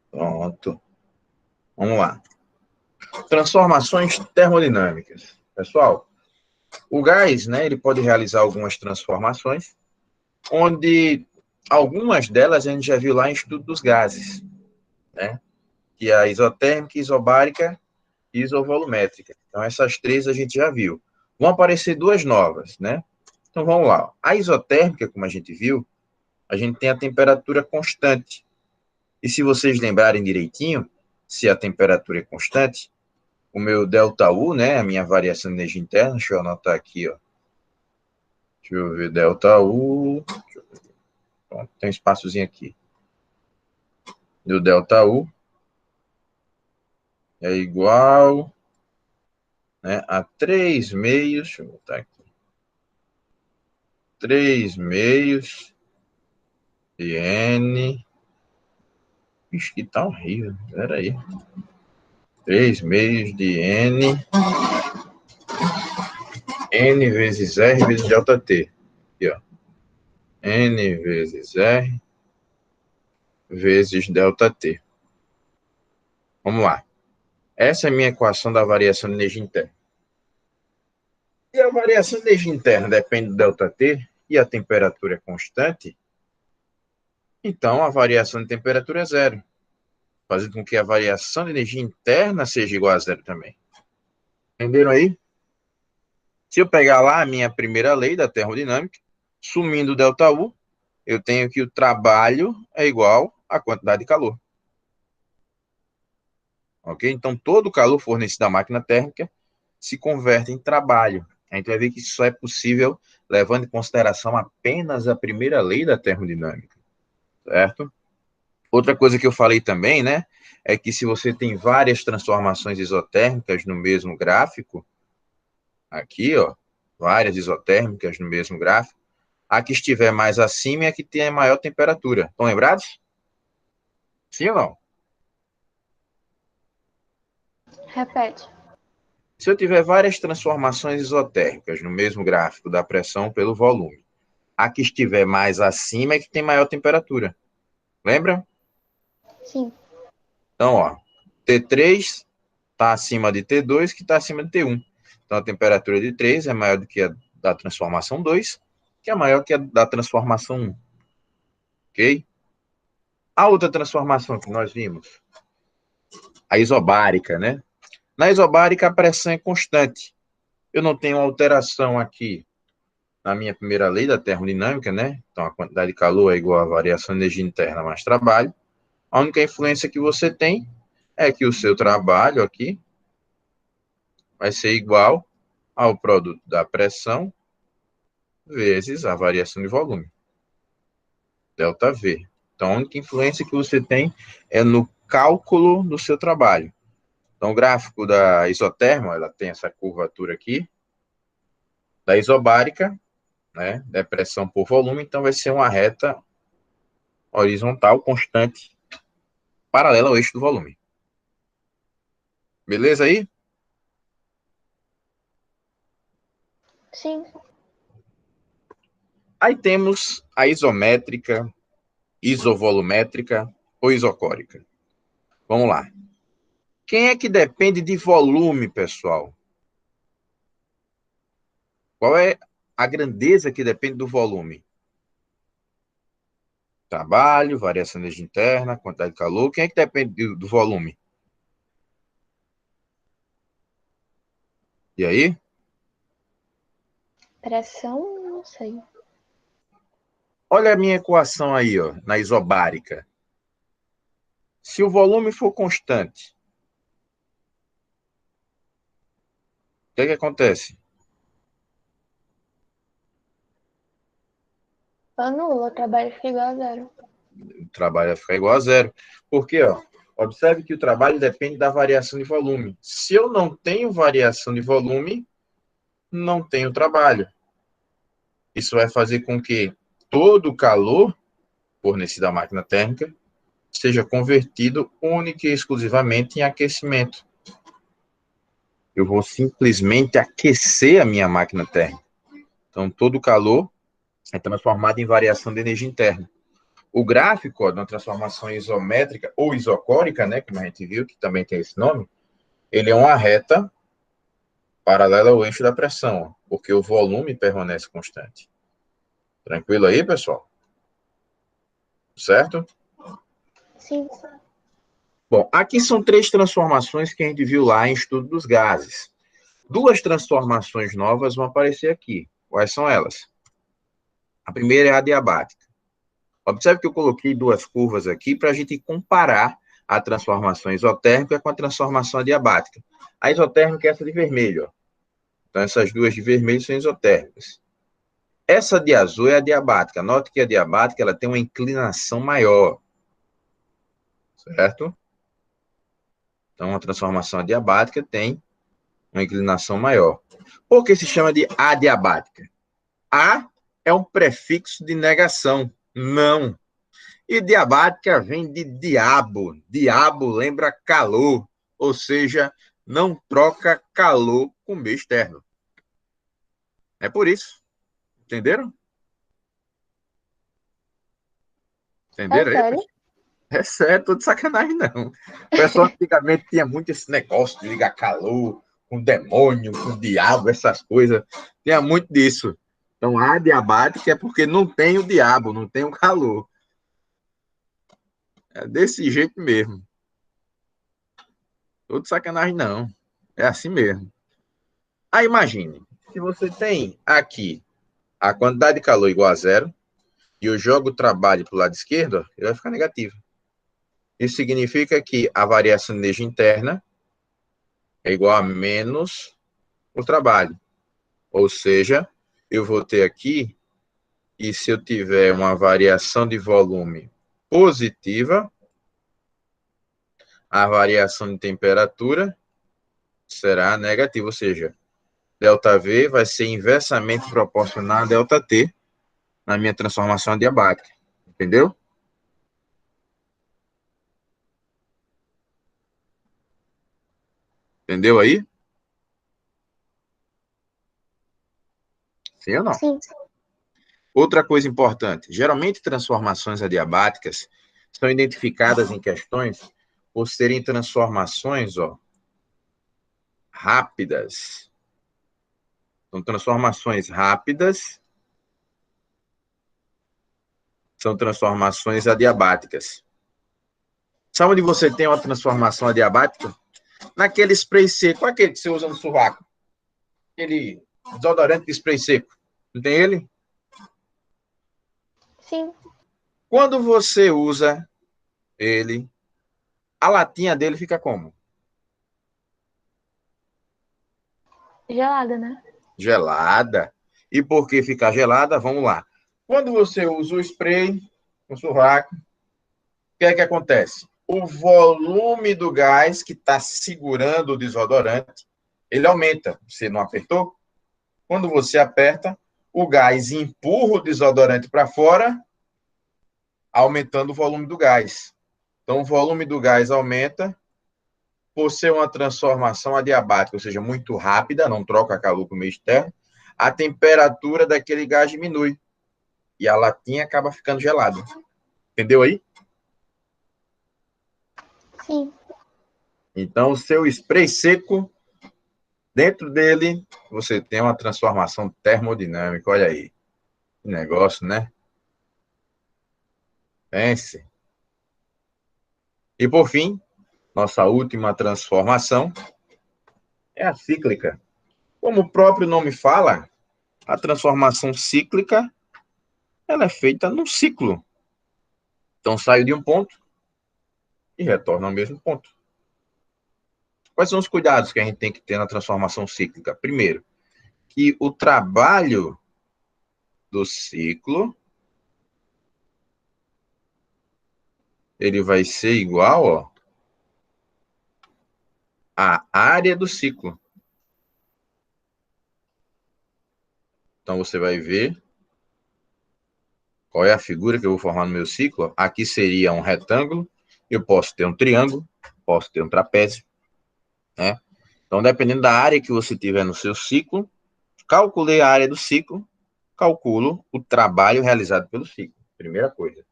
Pronto. Vamos lá. Transformações termodinâmicas. Pessoal, o gás, né, ele pode realizar algumas transformações, onde algumas delas a gente já viu lá em estudo dos gases, né? Que é a isotérmica, isobárica e isovolumétrica. Então, essas três a gente já viu. Vão aparecer duas novas, né? Então, vamos lá. A isotérmica, como a gente viu, a gente tem a temperatura constante. E se vocês lembrarem direitinho, se a temperatura é constante, o meu ΔU, né, a minha variação de energia interna, deixa eu anotar aqui, ó. Deixa eu ver, ΔU. Pronto, tem um espaçozinho aqui. Do ΔU é igual, né, a 3 meios, deixa eu botar aqui. 3 meios de N. Ixi, que tá horrível. Pera aí. 3 meios de N. N vezes R vezes ΔT. Aqui, ó. N vezes R vezes ΔT. Vamos lá. Essa é a minha equação da variação de energia interna. E a variação de energia interna depende do ΔT e a temperatura é constante, então a variação de temperatura é zero, fazendo com que a variação de energia interna seja igual a zero também. Entenderam aí? Se eu pegar lá a minha primeira lei da termodinâmica, sumindo o ΔU, eu tenho que o trabalho é igual à quantidade de calor. Ok? Então, todo o calor fornecido à máquina térmica se converte em trabalho. A gente vai ver que isso só é possível levando em consideração apenas a primeira lei da termodinâmica, certo? Outra coisa que eu falei também, né, é que se você tem várias transformações isotérmicas no mesmo gráfico, aqui, ó, várias isotérmicas no mesmo gráfico, a que estiver mais acima é a que tem a maior temperatura. Estão lembrados? Sim ou não? Repete. Se eu tiver várias transformações isotérmicas no mesmo gráfico da pressão pelo volume, a que estiver mais acima é que tem maior temperatura. Lembra? Sim. Então, ó, T3 está acima de T2, que está acima de T1. Então, a temperatura de 3 é maior do que a da transformação 2, que é maior que a da transformação 1. Ok? A outra transformação que nós vimos, a isobárica, né? Na isobárica, a pressão é constante. Eu não tenho alteração aqui na minha primeira lei da termodinâmica, né? Então, a quantidade de calor é igual à variação de energia interna mais trabalho. A única influência que você tem é que o seu trabalho aqui vai ser igual ao produto da pressão vezes a variação de volume, ΔV. Então, a única influência que você tem é no cálculo do seu trabalho. Então, o gráfico da isoterma, ela tem essa curvatura aqui, da isobárica, né, da pressão por volume, então vai ser uma reta horizontal constante, paralela ao eixo do volume. Beleza aí? Sim. Aí temos a isométrica, isovolumétrica ou isocórica. Vamos lá. Quem é que depende de volume, pessoal? Qual é a grandeza que depende do volume? Trabalho, variação de energia interna, quantidade de calor. Quem é que depende do volume? E aí? Pressão, não sei. Olha a minha equação aí, ó, na isobárica. Se o volume for constante, o que acontece? Anula, o trabalho fica igual a zero. O trabalho vai ficar igual a zero. Porque, ó, observe que o trabalho depende da variação de volume. Se eu não tenho variação de volume, não tenho trabalho. Isso vai fazer com que todo o calor fornecido à máquina térmica seja convertido única e exclusivamente em aquecimento. Eu vou simplesmente aquecer a minha máquina térmica. Então, todo o calor é transformado em variação de energia interna. O gráfico, ó, de uma transformação isométrica ou isocórica, né, como a gente viu, que também tem esse nome, ele é uma reta paralela ao eixo da pressão, ó, porque o volume permanece constante. Tranquilo aí, pessoal? Certo? Sim. Bom, aqui são 3 transformações que a gente viu lá em estudo dos gases. 2 transformações novas vão aparecer aqui. Quais são elas? A primeira é a adiabática. Observe que eu coloquei 2 curvas aqui para a gente comparar a transformação isotérmica com a transformação adiabática. A isotérmica é essa de vermelho, ó. Então, essas 2 de vermelho são isotérmicas. Essa de azul é a adiabática. Note que a adiabática ela tem uma inclinação maior. Certo? Então, a transformação adiabática tem uma inclinação maior. Por que se chama de adiabática? A é um prefixo de negação. Não. E diabática vem de diabo. Diabo lembra calor. Ou seja, não troca calor com meio externo. É por isso. Entenderam? É Entenderam aí? sério? É sério, tô de sacanagem, não. O pessoal antigamente tinha muito esse negócio de ligar calor com demônio, com diabo, essas coisas. Tinha muito disso. Então, a diabática é porque não tem o diabo, não tem o calor. É desse jeito mesmo. Tô de sacanagem, não. É assim mesmo. Aí, imagine, se você tem aqui a quantidade de calor igual a zero e eu jogo o trabalho para o lado esquerdo, ele vai ficar negativo. Isso significa que a variação de energia interna é igual a menos o trabalho. Ou seja, eu vou ter aqui, e se eu tiver uma variação de volume positiva, a variação de temperatura será negativa, ou seja, ΔV vai ser inversamente proporcional a ΔT na minha transformação adiabática. Entendeu? Entendeu aí? Sim ou não? Sim. Outra coisa importante, geralmente transformações adiabáticas são identificadas em questões por serem transformações, ó, rápidas. São transformações rápidas, são transformações adiabáticas. Sabe onde você tem uma transformação adiabática? Naquele spray seco, aquele que você usa no sovaco. Aquele desodorante de spray seco. Não tem ele? Sim. Quando você usa ele, a latinha dele fica como? Gelada, né? Gelada. E por que ficar gelada? Vamos lá. Quando você usa o spray no sovaco, o que é que acontece? O volume do gás que está segurando o desodorante, ele aumenta. Você não apertou? Quando você aperta, o gás empurra o desodorante para fora, aumentando o volume do gás. Então, o volume do gás aumenta por ser uma transformação adiabática, ou seja, muito rápida, não troca calor com o meio externo, a temperatura daquele gás diminui e a latinha acaba ficando gelada. Entendeu aí? Sim. Então, o seu spray seco, dentro dele, você tem uma transformação termodinâmica. Olha aí. Que negócio, né? Pense. E, por fim, nossa última transformação é a cíclica. Como o próprio nome fala, A transformação cíclica, ela é feita num ciclo. Então, saio de um ponto e retorno ao mesmo ponto. Quais são os cuidados que a gente tem que ter na transformação cíclica? Primeiro, que o trabalho do ciclo ele vai ser igual, ó, à área do ciclo. Então, você vai ver qual é a figura que eu vou formar no meu ciclo. Aqui seria um retângulo. Eu posso ter um triângulo, posso ter um trapézio, né? Então, dependendo da área que você tiver no seu ciclo, calculei a área do ciclo, calculo o trabalho realizado pelo ciclo. Primeira coisa.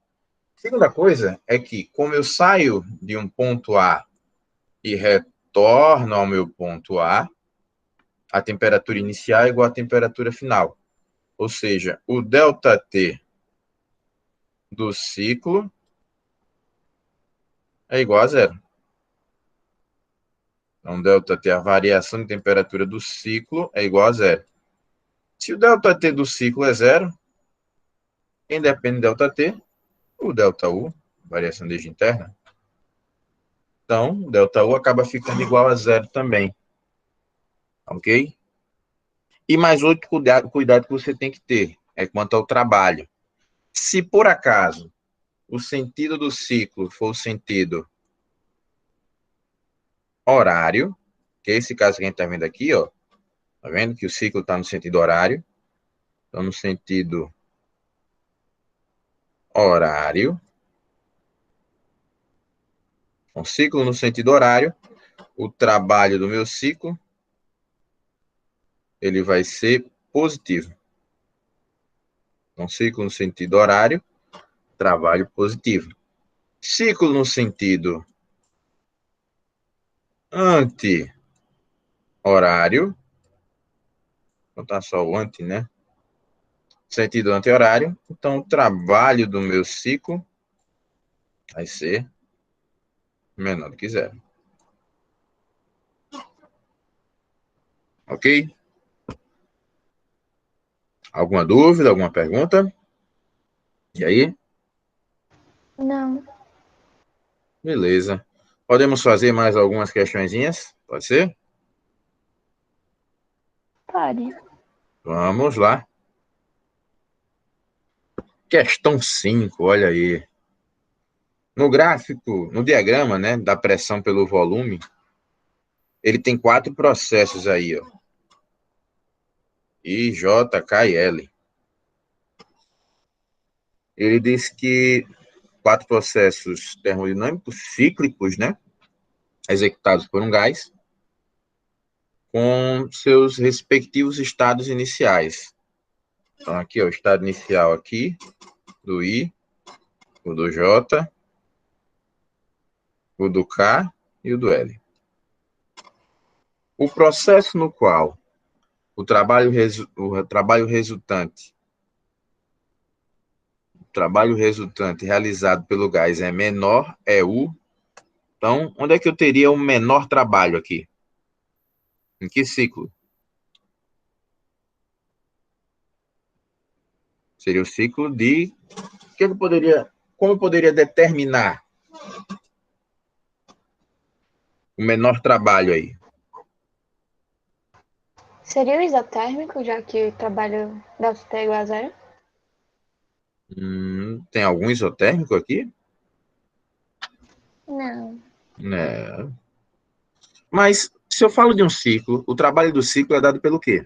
Segunda coisa é que, como eu saio de um ponto A e retorno ao meu ponto A, a temperatura inicial é igual à temperatura final. Ou seja, o ΔT do ciclo é igual a zero. Então, ΔT, a variação de temperatura do ciclo, é igual a zero. Se o ΔT do ciclo é zero, quem depende do ΔT? O ΔU, variação de eixo interna. Então, o ΔU acaba ficando igual a zero também. Ok? E mais outro cuidado que você tem que ter é quanto ao trabalho. Se por acaso o sentido do ciclo for o sentido horário, que é esse caso que a gente está vendo aqui, ó, tá vendo que o ciclo está no sentido horário, então no sentido horário, um ciclo no sentido horário, o trabalho do meu ciclo, ele vai ser positivo. Um ciclo no sentido horário, trabalho positivo. Ciclo no sentido anti-horário, vou botar só o anti, né? Sentido anti-horário, então o trabalho do meu ciclo vai ser menor do que zero. Ok? Alguma dúvida, alguma pergunta? E aí? Não. Beleza. Podemos fazer mais algumas questõezinhas? Pode ser? Pode. Vamos lá. Questão 5, olha aí. No gráfico, no diagrama, né, da pressão pelo volume, ele tem 4 processos aí, ó. I, J, K e L. Ele diz que 4 processos termodinâmicos cíclicos, né, executados por um gás, com seus respectivos estados iniciais. Então, aqui, ó, o estado inicial aqui, do I, o do J, o do K e o do L. O processo no qual o trabalho resultante realizado pelo gás é menor, é U. Então, onde é que eu teria o menor trabalho aqui? Em que ciclo? Seria o ciclo de... Como eu poderia determinar o menor trabalho aí? Seria o isotérmico, já que o trabalho da ΔT é igual a zero? Tem algum isotérmico aqui? Não. É. Mas, se eu falo de um ciclo, o trabalho do ciclo é dado pelo quê?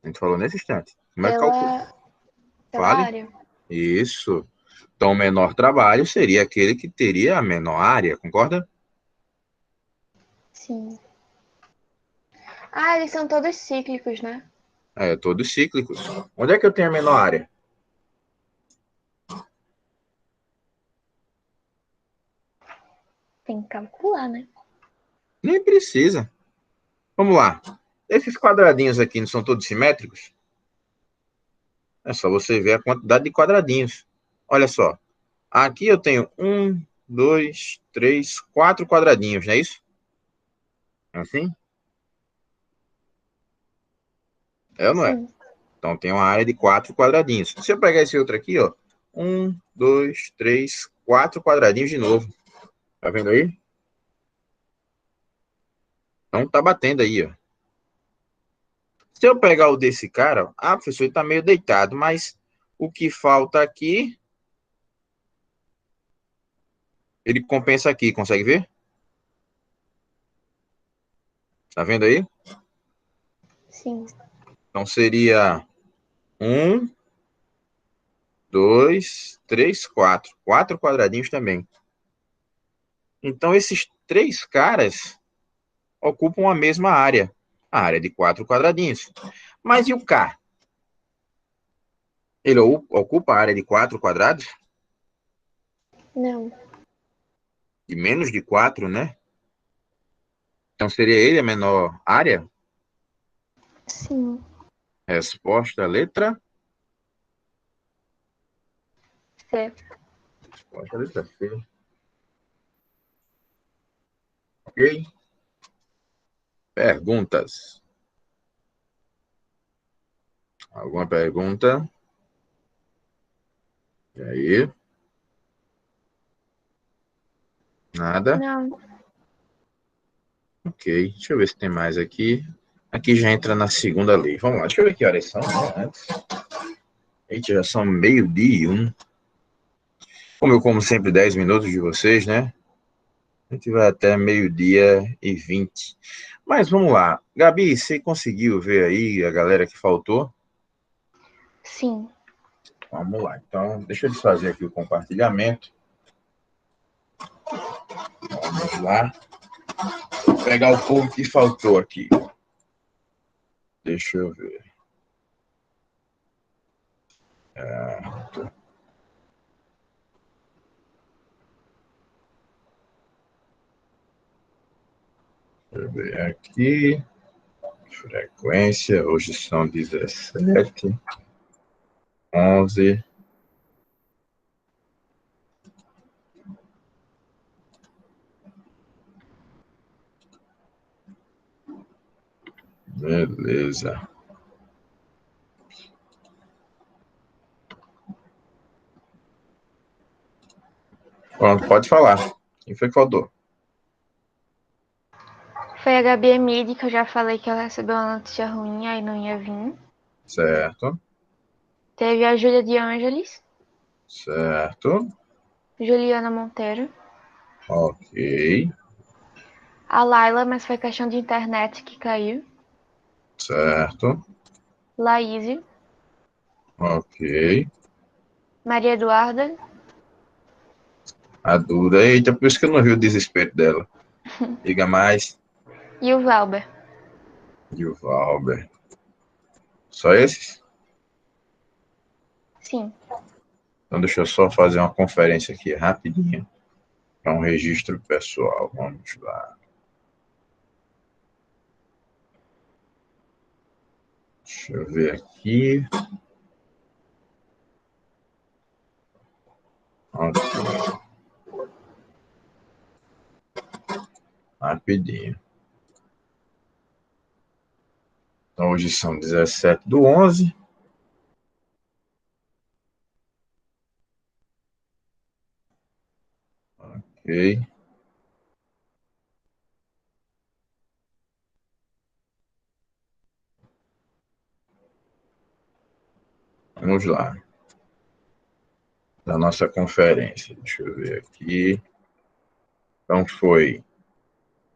A gente falou nesse instante. Como é que calcula? Pela Fale. área. Isso. Então, o menor trabalho seria aquele que teria a menor área, concorda? Sim. Ah, eles são todos cíclicos, né? É, todos cíclicos. Onde é que eu tenho a menor área? Tem que calcular, né? Nem precisa. Vamos lá. Esses quadradinhos aqui não são todos simétricos? É só você ver a quantidade de quadradinhos. Olha só. Aqui eu tenho 1, 2, 3, 4 quadradinhos, não é isso? É assim? É ou não é? Sim. Então tem uma área de 4 quadradinhos. Se eu pegar esse outro aqui, ó, 1, 2, 3, 4 quadradinhos de novo. Tá vendo aí? Então tá batendo aí, ó. Se eu pegar o desse cara, professor, ele tá meio deitado, mas o que falta aqui, ele compensa aqui, consegue ver? Tá vendo aí? Sim. Então seria 1, 2, 3, 4. 4 quadradinhos também. Então esses três caras ocupam a mesma área. A área de 4 quadradinhos. Mas e o K? Ele ocupa a área de 4 quadrados? Não. De menos de 4, né? Então seria ele a menor área? Sim. Resposta, letra? C. Resposta, letra C. Ok? Perguntas. Alguma pergunta? E aí? Nada? Não. Ok. Deixa eu ver se tem mais aqui. Aqui já entra na segunda lei. Vamos lá. Deixa eu ver que horas são, né, antes. Eita, já são 12:01. Como eu como sempre 10 minutos de vocês, né? A gente vai até 12:20. Mas vamos lá. Gabi, você conseguiu ver aí a galera que faltou? Sim. Vamos lá. Então, deixa eu desfazer aqui o compartilhamento. Vamos lá. Vou pegar o povo que faltou aqui. Deixa eu ver. Deixa eu ver aqui. Frequência. Hoje são 17, 11. Beleza. Pronto, pode falar. Quem foi que faltou? Foi a Gabi Emide, que eu já falei que ela recebeu uma notícia ruim, aí não ia vir. Certo. Teve a Júlia de Ângeles, Certo. Juliana Monteiro, Ok. a Laila, mas foi questão de internet que caiu, Certo. Laís, Ok. Maria Eduarda, A Duda. Eita, por isso que eu não vi o desespero dela. Diga mais. e o Valber. E o Valber. Só esses? Sim. Então deixa eu só fazer uma conferência aqui rapidinho. Para um registro pessoal. Vamos lá. Deixa eu ver aqui. Ok. Rapidinho. Então hoje são 17/11. Ok. Vamos lá. Da nossa conferência. Deixa eu ver aqui. Então foi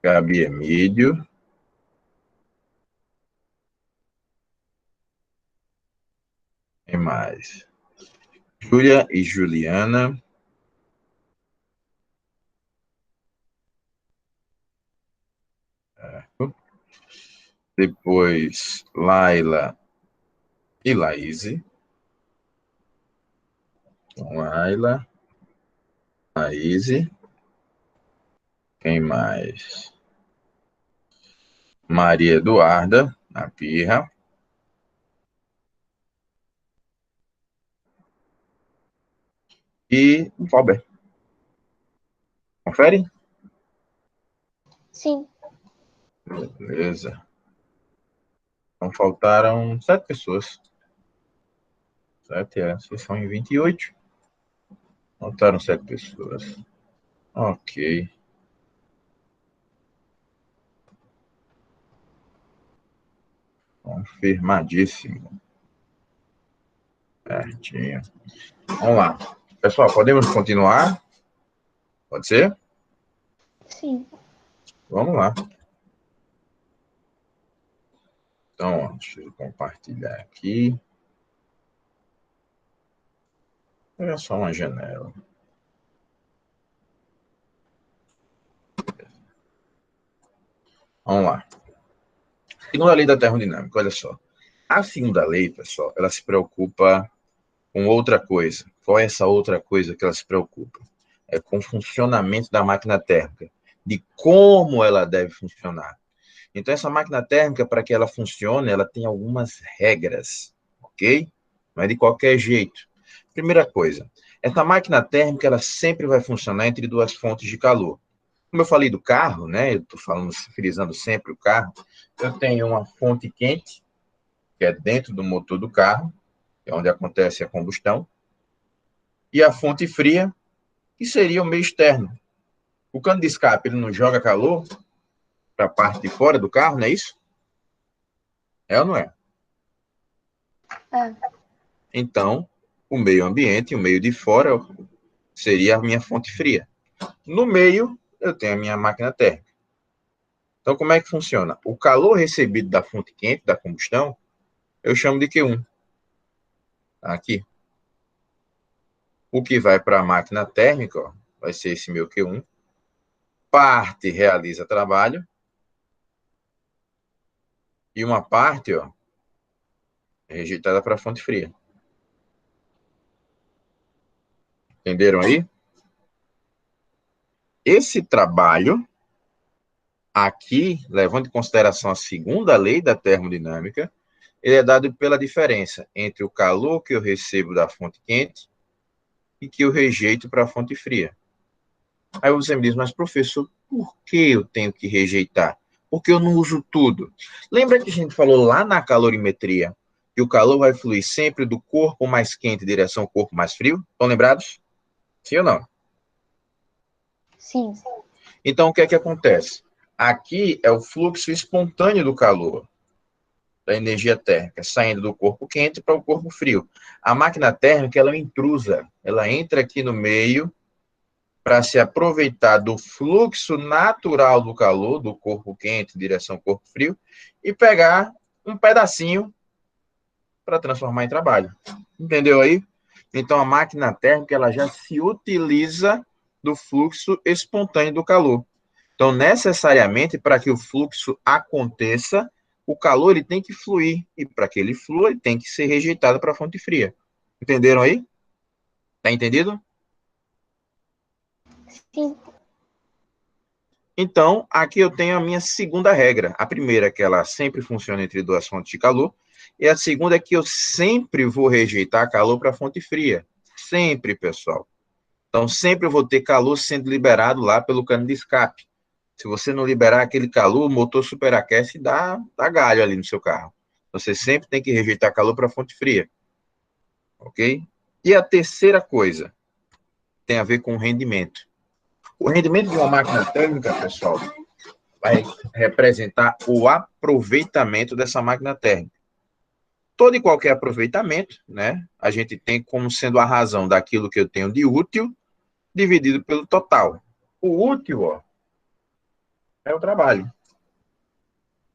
Gabi Emílio. Quem mais? Júlia e Juliana. Certo? Depois Laila e Laís. Então, Laila, Laís. Quem mais? Maria Eduarda, a Pirra. E o Valber. Confere? Sim. Beleza. Então, faltaram 7 pessoas. 7, vocês são em 28. Faltaram 7 pessoas. Ok. Confirmadíssimo. Certinho. Vamos lá. Pessoal, podemos continuar? Pode ser? Sim. Vamos lá. Então, ó, deixa eu compartilhar aqui. É só uma janela. Vamos lá. Segunda lei da termodinâmica, olha só. A segunda lei, pessoal, ela se preocupa com outra coisa. Qual é essa outra coisa que ela se preocupa? É com o funcionamento da máquina térmica, de como ela deve funcionar. Então, essa máquina térmica, para que ela funcione, ela tem algumas regras, ok? Não é de qualquer jeito. Primeira coisa, essa máquina térmica, ela sempre vai funcionar entre duas fontes de calor. Como eu falei do carro, né? Eu estou falando, frisando sempre o carro. Eu tenho uma fonte quente, que é dentro do motor do carro, que é onde acontece a combustão, e a fonte fria, que seria o meio externo. O cano de escape, ele não joga calor para a parte de fora do carro, não é isso? É ou não é? É. Então, o meio ambiente, o meio de fora, seria a minha fonte fria. No meio, eu tenho a minha máquina térmica. Então, como é que funciona? O calor recebido da fonte quente, da combustão, eu chamo de Q1. Aqui. O que vai para a máquina térmica, ó, vai ser esse meu Q1. Parte realiza trabalho. E uma parte, ó, é rejeitada para a fonte fria. Entenderam aí? Esse trabalho, aqui, levando em consideração a segunda lei da termodinâmica, ele é dado pela diferença entre o calor que eu recebo da fonte quente e que eu rejeito para a fonte fria. Aí você me diz, mas professor, por que eu tenho que rejeitar? Porque eu não uso tudo. Lembra que a gente falou lá na calorimetria que o calor vai fluir sempre do corpo mais quente em direção ao corpo mais frio? Estão lembrados? Sim ou não? Sim. Então, o que é que acontece? Aqui é o fluxo espontâneo do calor, da energia térmica, saindo do corpo quente para o corpo frio. A máquina térmica, ela é uma intrusa. Ela entra aqui no meio para se aproveitar do fluxo natural do calor, do corpo quente em direção ao corpo frio, e pegar um pedacinho para transformar em trabalho. Entendeu aí? Então, a máquina térmica, ela já se utiliza do fluxo espontâneo do calor. Então, necessariamente, para que o fluxo aconteça, o calor ele tem que fluir. E para que ele flua, ele tem que ser rejeitado para a fonte fria. Entenderam aí? Tá entendido? Sim. Então, aqui eu tenho a minha segunda regra. A primeira é que ela sempre funciona entre duas fontes de calor. E a segunda é que eu sempre vou rejeitar calor para a fonte fria. Sempre, pessoal. Então, sempre eu vou ter calor sendo liberado lá pelo cano de escape. Se você não liberar aquele calor, o motor superaquece e dá galho ali no seu carro. Você sempre tem que rejeitar calor para a fonte fria. Ok? E a terceira coisa tem a ver com o rendimento. O rendimento de uma máquina térmica, pessoal, vai representar o aproveitamento dessa máquina térmica. Todo e qualquer aproveitamento, né, a gente tem como sendo a razão daquilo que eu tenho de útil dividido pelo total. O útil, ó, é o trabalho.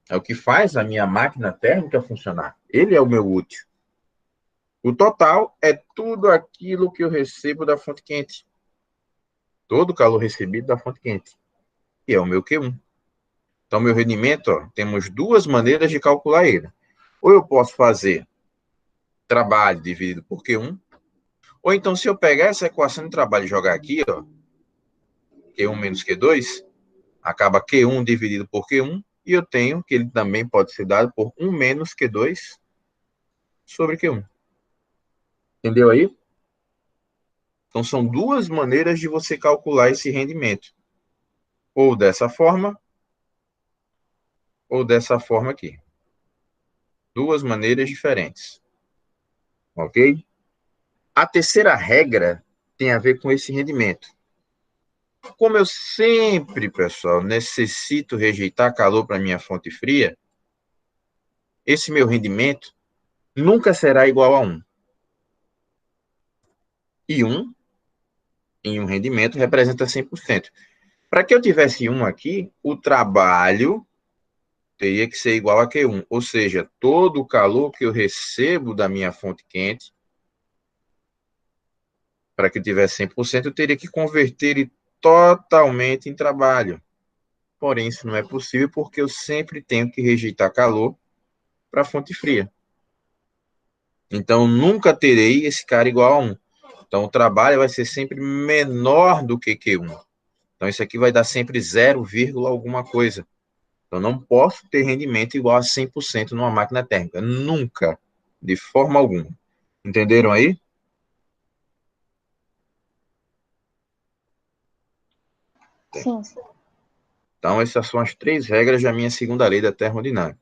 É o que faz a minha máquina térmica funcionar. Ele é o meu útil. O total é tudo aquilo que eu recebo da fonte quente. Todo o calor recebido da fonte quente. Que é o meu Q1. Então, meu rendimento, ó, temos duas maneiras de calcular ele. Ou eu posso fazer trabalho dividido por Q1, ou então, se eu pegar essa equação de trabalho e jogar aqui, ó, Q1 menos Q2, acaba Q1 dividido por Q1, e eu tenho que ele também pode ser dado por 1 menos Q2 sobre Q1. Entendeu aí? Então, são duas maneiras de você calcular esse rendimento. Ou dessa forma aqui. Duas maneiras diferentes. Ok? A terceira regra tem a ver com esse rendimento. Como eu sempre, pessoal, necessito rejeitar calor para minha fonte fria, esse meu rendimento nunca será igual a 1. E 1 em um rendimento representa 100%. Para que eu tivesse 1 aqui, o trabalho teria que ser igual a Q1. Ou seja, todo o calor que eu recebo da minha fonte quente, para que eu tivesse 100%, eu teria que converter ele totalmente em trabalho. Porém, isso não é possível porque eu sempre tenho que rejeitar calor para a fonte fria. Então, nunca terei esse cara igual a 1. Então, o trabalho vai ser sempre menor do que Q1. Então, isso aqui vai dar sempre 0, alguma coisa. Então, não posso ter rendimento igual a 100% numa máquina térmica. Nunca. De forma alguma. Entenderam aí? Sim. Então, essas são as 3 regras da minha segunda lei da termodinâmica.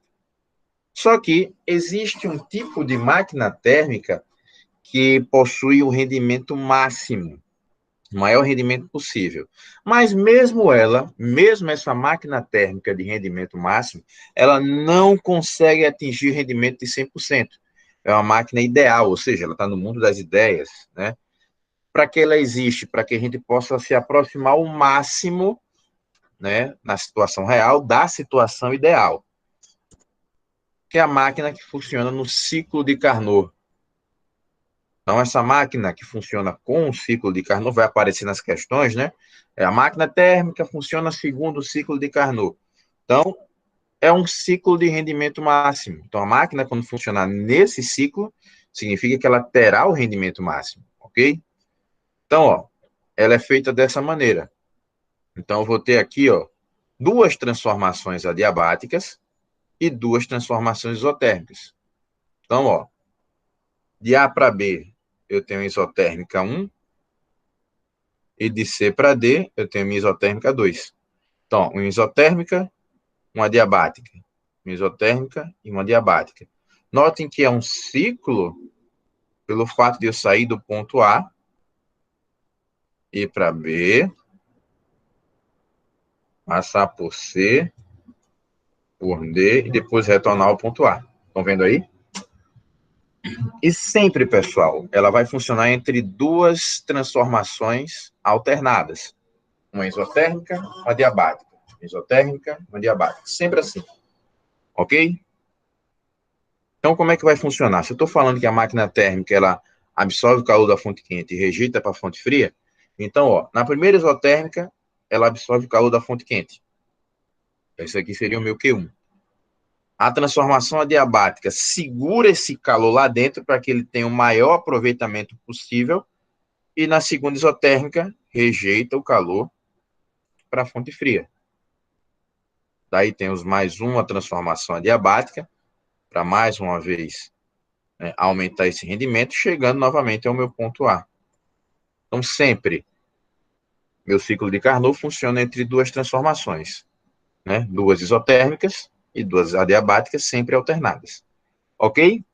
Só que existe um tipo de máquina térmica que possui o rendimento máximo, o maior rendimento possível. Mas mesmo essa máquina térmica de rendimento máximo, ela não consegue atingir rendimento de 100%. É uma máquina ideal, ou seja, ela está no mundo das ideias, né? Para que ela existe? Para que a gente possa se aproximar ao máximo, né, na situação real, da situação ideal. Que é a máquina que funciona no ciclo de Carnot. Então, essa máquina que funciona com o ciclo de Carnot, vai aparecer nas questões, né? A máquina térmica funciona segundo o ciclo de Carnot. Então, é um ciclo de rendimento máximo. Então, a máquina, quando funcionar nesse ciclo, significa que ela terá o rendimento máximo, ok? Então, ó, ela é feita dessa maneira. Então, eu vou ter aqui, ó, 2 transformações adiabáticas e 2 transformações isotérmicas. Então, ó, de A para B, eu tenho isotérmica 1, e de C para D, eu tenho minha isotérmica 2. Então, uma isotérmica, uma adiabática. Uma isotérmica e uma adiabática. Notem que é um ciclo, pelo fato de eu sair do ponto A, ir para B, passar por C, por D, e depois retornar ao ponto A. Estão vendo aí? E sempre, pessoal, ela vai funcionar entre 2 transformações alternadas. Uma isotérmica, uma diabática. Isotérmica, uma diabática. Sempre assim. Ok? Então, como é que vai funcionar? Se eu estou falando que a máquina térmica, ela absorve o calor da fonte quente e rejeita para a fonte fria, então, ó, na primeira isotérmica, ela absorve o calor da fonte quente. Esse aqui seria o meu Q1. A transformação adiabática segura esse calor lá dentro para que ele tenha o maior aproveitamento possível. E na segunda isotérmica, rejeita o calor para a fonte fria. Daí temos mais uma transformação adiabática, para mais uma vez, né, aumentar esse rendimento, chegando novamente ao meu ponto A. Então, sempre, meu ciclo de Carnot funciona entre 2 transformações, né? 2 isotérmicas e 2 adiabáticas, sempre alternadas. Ok?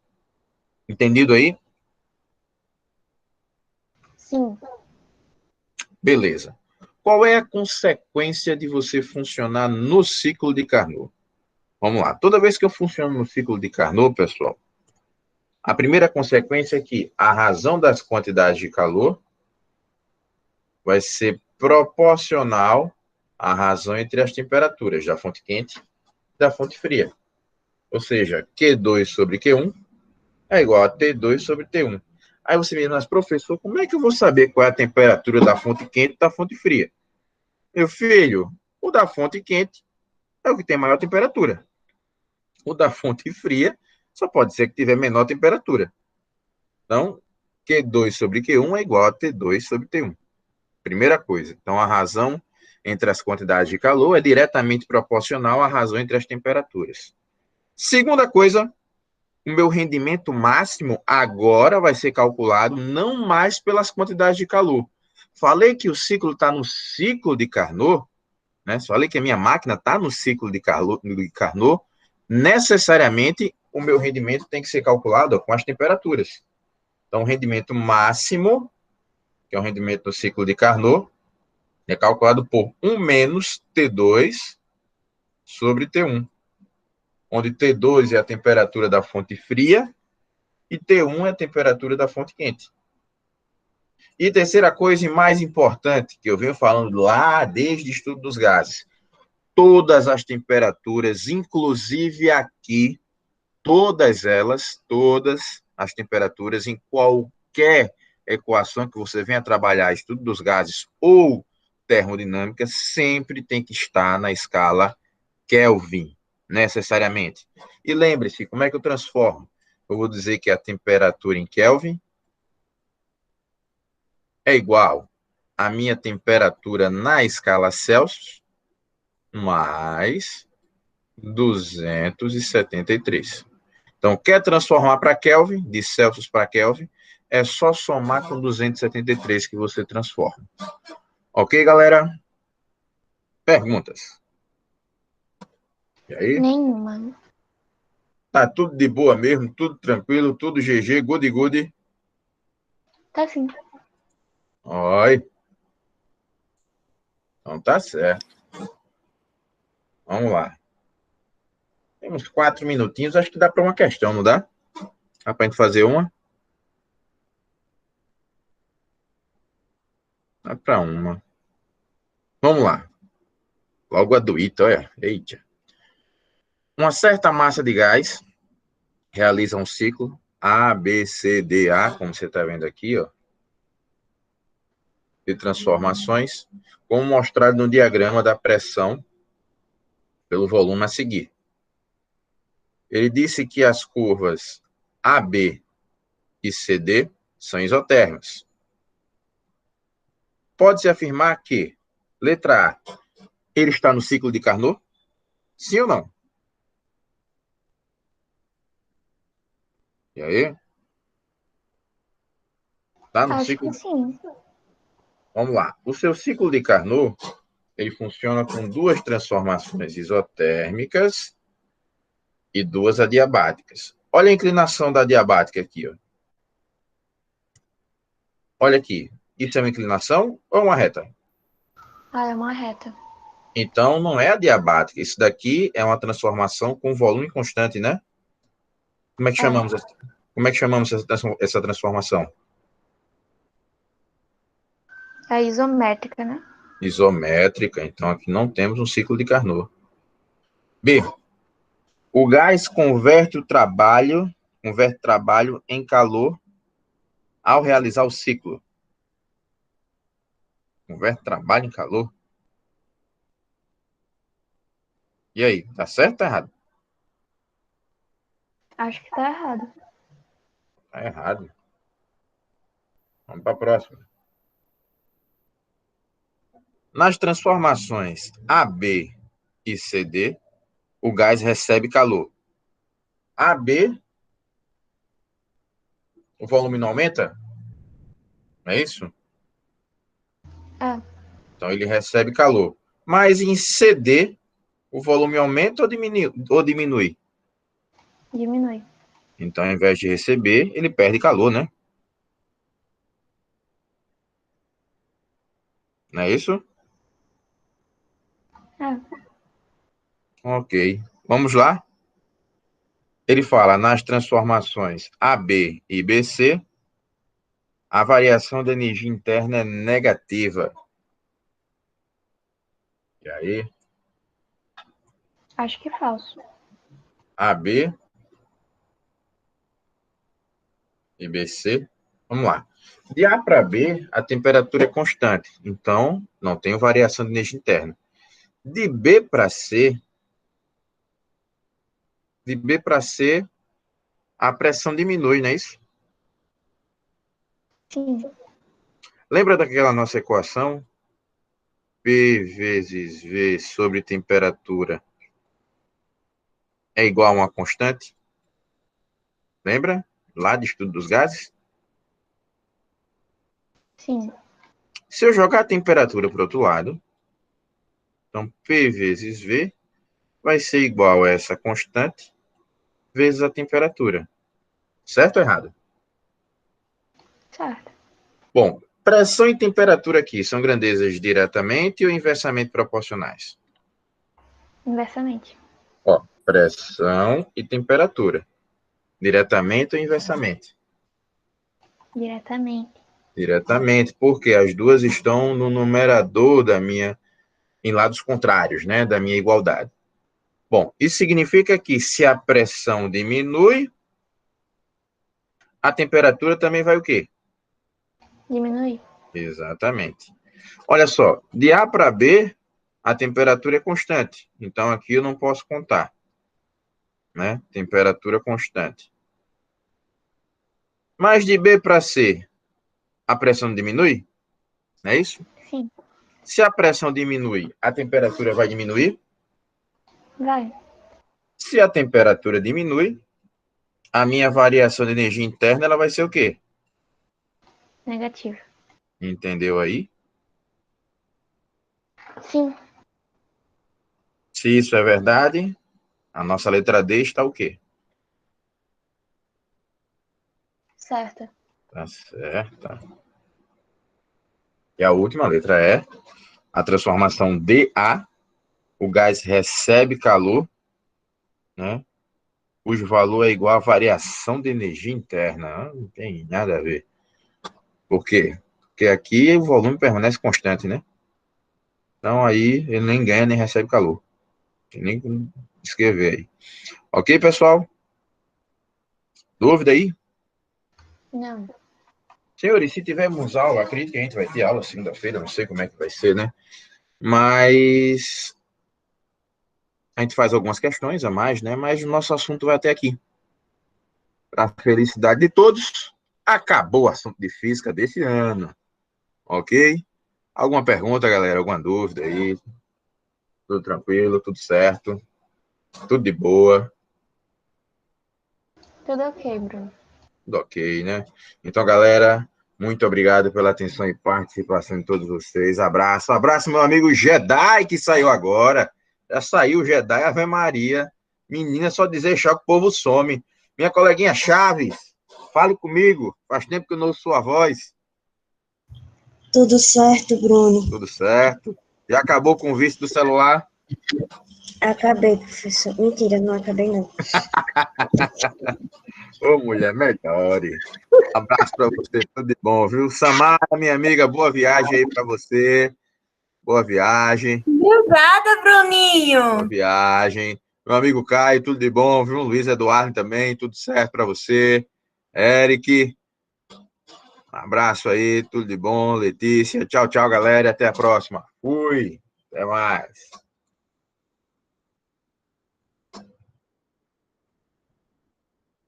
Entendido aí? Sim. Beleza. Qual é a consequência de você funcionar no ciclo de Carnot? Vamos lá. Toda vez que eu funciono no ciclo de Carnot, pessoal, a primeira consequência é que a razão das quantidades de calor vai ser proporcional à razão entre as temperaturas da fonte quente e da fonte fria. Ou seja, Q2 sobre Q1 é igual a T2 sobre T1. Aí você me diz, mas professor, como é que eu vou saber qual é a temperatura da fonte quente e da fonte fria? Meu filho, o da fonte quente é o que tem maior temperatura. O da fonte fria só pode ser que tiver menor temperatura. Então, Q2 sobre Q1 é igual a T2 sobre T1. Primeira coisa. Então, a razão entre as quantidades de calor é diretamente proporcional à razão entre as temperaturas. Segunda coisa, o meu rendimento máximo agora vai ser calculado não mais pelas quantidades de calor. Falei que o ciclo está no ciclo de Carnot, né? Falei que a minha máquina está no ciclo de Carnot, necessariamente o meu rendimento tem que ser calculado com as temperaturas. Então, o rendimento máximo, que é o rendimento do ciclo de Carnot, é calculado por 1 menos T2 sobre T1, onde T2 é a temperatura da fonte fria e T1 é a temperatura da fonte quente. E terceira coisa e mais importante, que eu venho falando lá desde o estudo dos gases, todas as temperaturas, inclusive aqui, todas as temperaturas, em qualquer equação que você venha trabalhar, estudo dos gases ou termodinâmica, sempre tem que estar na escala Kelvin, necessariamente. E lembre-se, como é que eu transformo? Eu vou dizer que a temperatura em Kelvin é igual à minha temperatura na escala Celsius mais 273. Então, quer transformar para Kelvin, de Celsius para Kelvin, é só somar com 273 que você transforma. Ok, galera? Perguntas? E aí? Nenhuma. Tá tudo de boa mesmo, tudo tranquilo, tudo GG, good, good. Tá sim. Oi. Então tá certo. Vamos lá. Temos 4 minutinhos, acho que dá para uma questão, não dá? Dá para a gente fazer uma? Dá para uma. Vamos lá. Logo a do Ita, olha. Eita. Uma certa massa de gás realiza um ciclo A, B, C, D, A, como você está vendo aqui, ó, de transformações, como mostrado no diagrama da pressão pelo volume a seguir. Ele disse que as curvas AB e CD são isotérmicas. Pode-se afirmar que, letra A, ele está no ciclo de Carnot? Sim ou não? E aí? Tá no Acho ciclo? que sim. Vamos lá. O seu ciclo de Carnot, ele funciona com 2 transformações isotérmicas e 2 adiabáticas. Olha a inclinação da adiabática aqui, ó. Olha aqui. Isso é uma inclinação ou uma reta? Ah, é uma reta. Então, não é adiabática. Isso daqui é uma transformação com volume constante, né? Como é que chamamos, como é que chamamos essa transformação? É isométrica, né? Isométrica. Então, aqui não temos um ciclo de Carnot. B. O gás converte trabalho em calor ao realizar o ciclo. Converte trabalho em calor? E aí, tá certo ou tá errado? Acho que tá errado. Tá errado. Vamos para a próxima. Nas transformações AB e CD, o gás recebe calor. AB, o volume não aumenta? Não é isso? É. Então, ele recebe calor. Mas em CD, o volume aumenta ou diminui? Diminui. Então, ao invés de receber, ele perde calor, né? Não é isso? É. Ok. Vamos lá? Ele fala, nas transformações AB e BC, a variação da energia interna é negativa. E aí? Acho que é falso. AB e BC. Vamos lá. De A para B, a temperatura é constante. Então, não tem variação de energia interna. De B para C, a pressão diminui, não é isso? Sim. Lembra daquela nossa equação? P vezes V sobre temperatura é igual a uma constante? Lembra? Lá de estudo dos gases? Sim. Se eu jogar a temperatura para o outro lado, então P vezes V vai ser igual a essa constante vezes a temperatura. Certo ou errado? Certo. Bom, pressão e temperatura aqui são grandezas diretamente ou inversamente proporcionais? Inversamente. Ó, pressão e temperatura. Diretamente ou inversamente? Diretamente. Diretamente, porque as duas estão no numerador em lados contrários, né, da minha igualdade. Bom, isso significa que se a pressão diminui, a temperatura também vai o quê? Diminuir. Exatamente. Olha só, de A para B, a temperatura é constante. Então, aqui eu não posso contar, né? Temperatura constante. Mas de B para C, a pressão diminui? Não é isso? Sim. Se a pressão diminui, a temperatura vai diminuir? Vai. Se a temperatura diminui, a minha variação de energia interna ela vai ser o quê? Negativo. Entendeu aí? Sim. Se isso é verdade, a nossa letra D está o quê? Certo. Tá certa. E a última letra é a transformação dA, o gás recebe calor, né? Cujo valor é igual à variação de energia interna. Não tem nada a ver. Por quê? Porque aqui o volume permanece constante, né? Então aí ele nem ganha nem recebe calor. Tem nem como escrever aí. Ok, pessoal? Dúvida aí? Não. Senhores, se tivermos aula, acredito que a gente vai ter aula segunda-feira, não sei como é que vai ser, né? Mas a gente faz algumas questões a mais, né? Mas o nosso assunto vai até aqui. Para a felicidade de todos, acabou o assunto de física desse ano. Ok? Alguma pergunta, galera? Alguma dúvida aí? Tudo tranquilo, tudo certo, tudo de boa, Tudo ok, Bruno. tudo ok, né? Então, galera, muito obrigado pela atenção e participação de todos vocês. Abraço, abraço, meu amigo Jedi, que saiu agora. Já saiu o Jedi, Ave Maria. Menina, só dizer tchau que o povo some. Minha coleguinha Chaves, fale comigo. Faz tempo que eu não ouço sua voz. Tudo certo, Bruno. Tudo certo? Já acabou com o vício do celular? Acabei, professor. Mentira, não acabei, não. Ô, mulher, melhore. Abraço para você, tudo de bom, viu? Samara, minha amiga, boa viagem aí para você. Boa viagem, Obrigada, boa Bruninho. viagem. Meu amigo Caio, tudo de bom, viu? Luiz Eduardo também, tudo certo para você. Eric, um abraço aí, tudo de bom. Letícia, tchau, tchau, galera. Até a próxima. Fui. Até mais.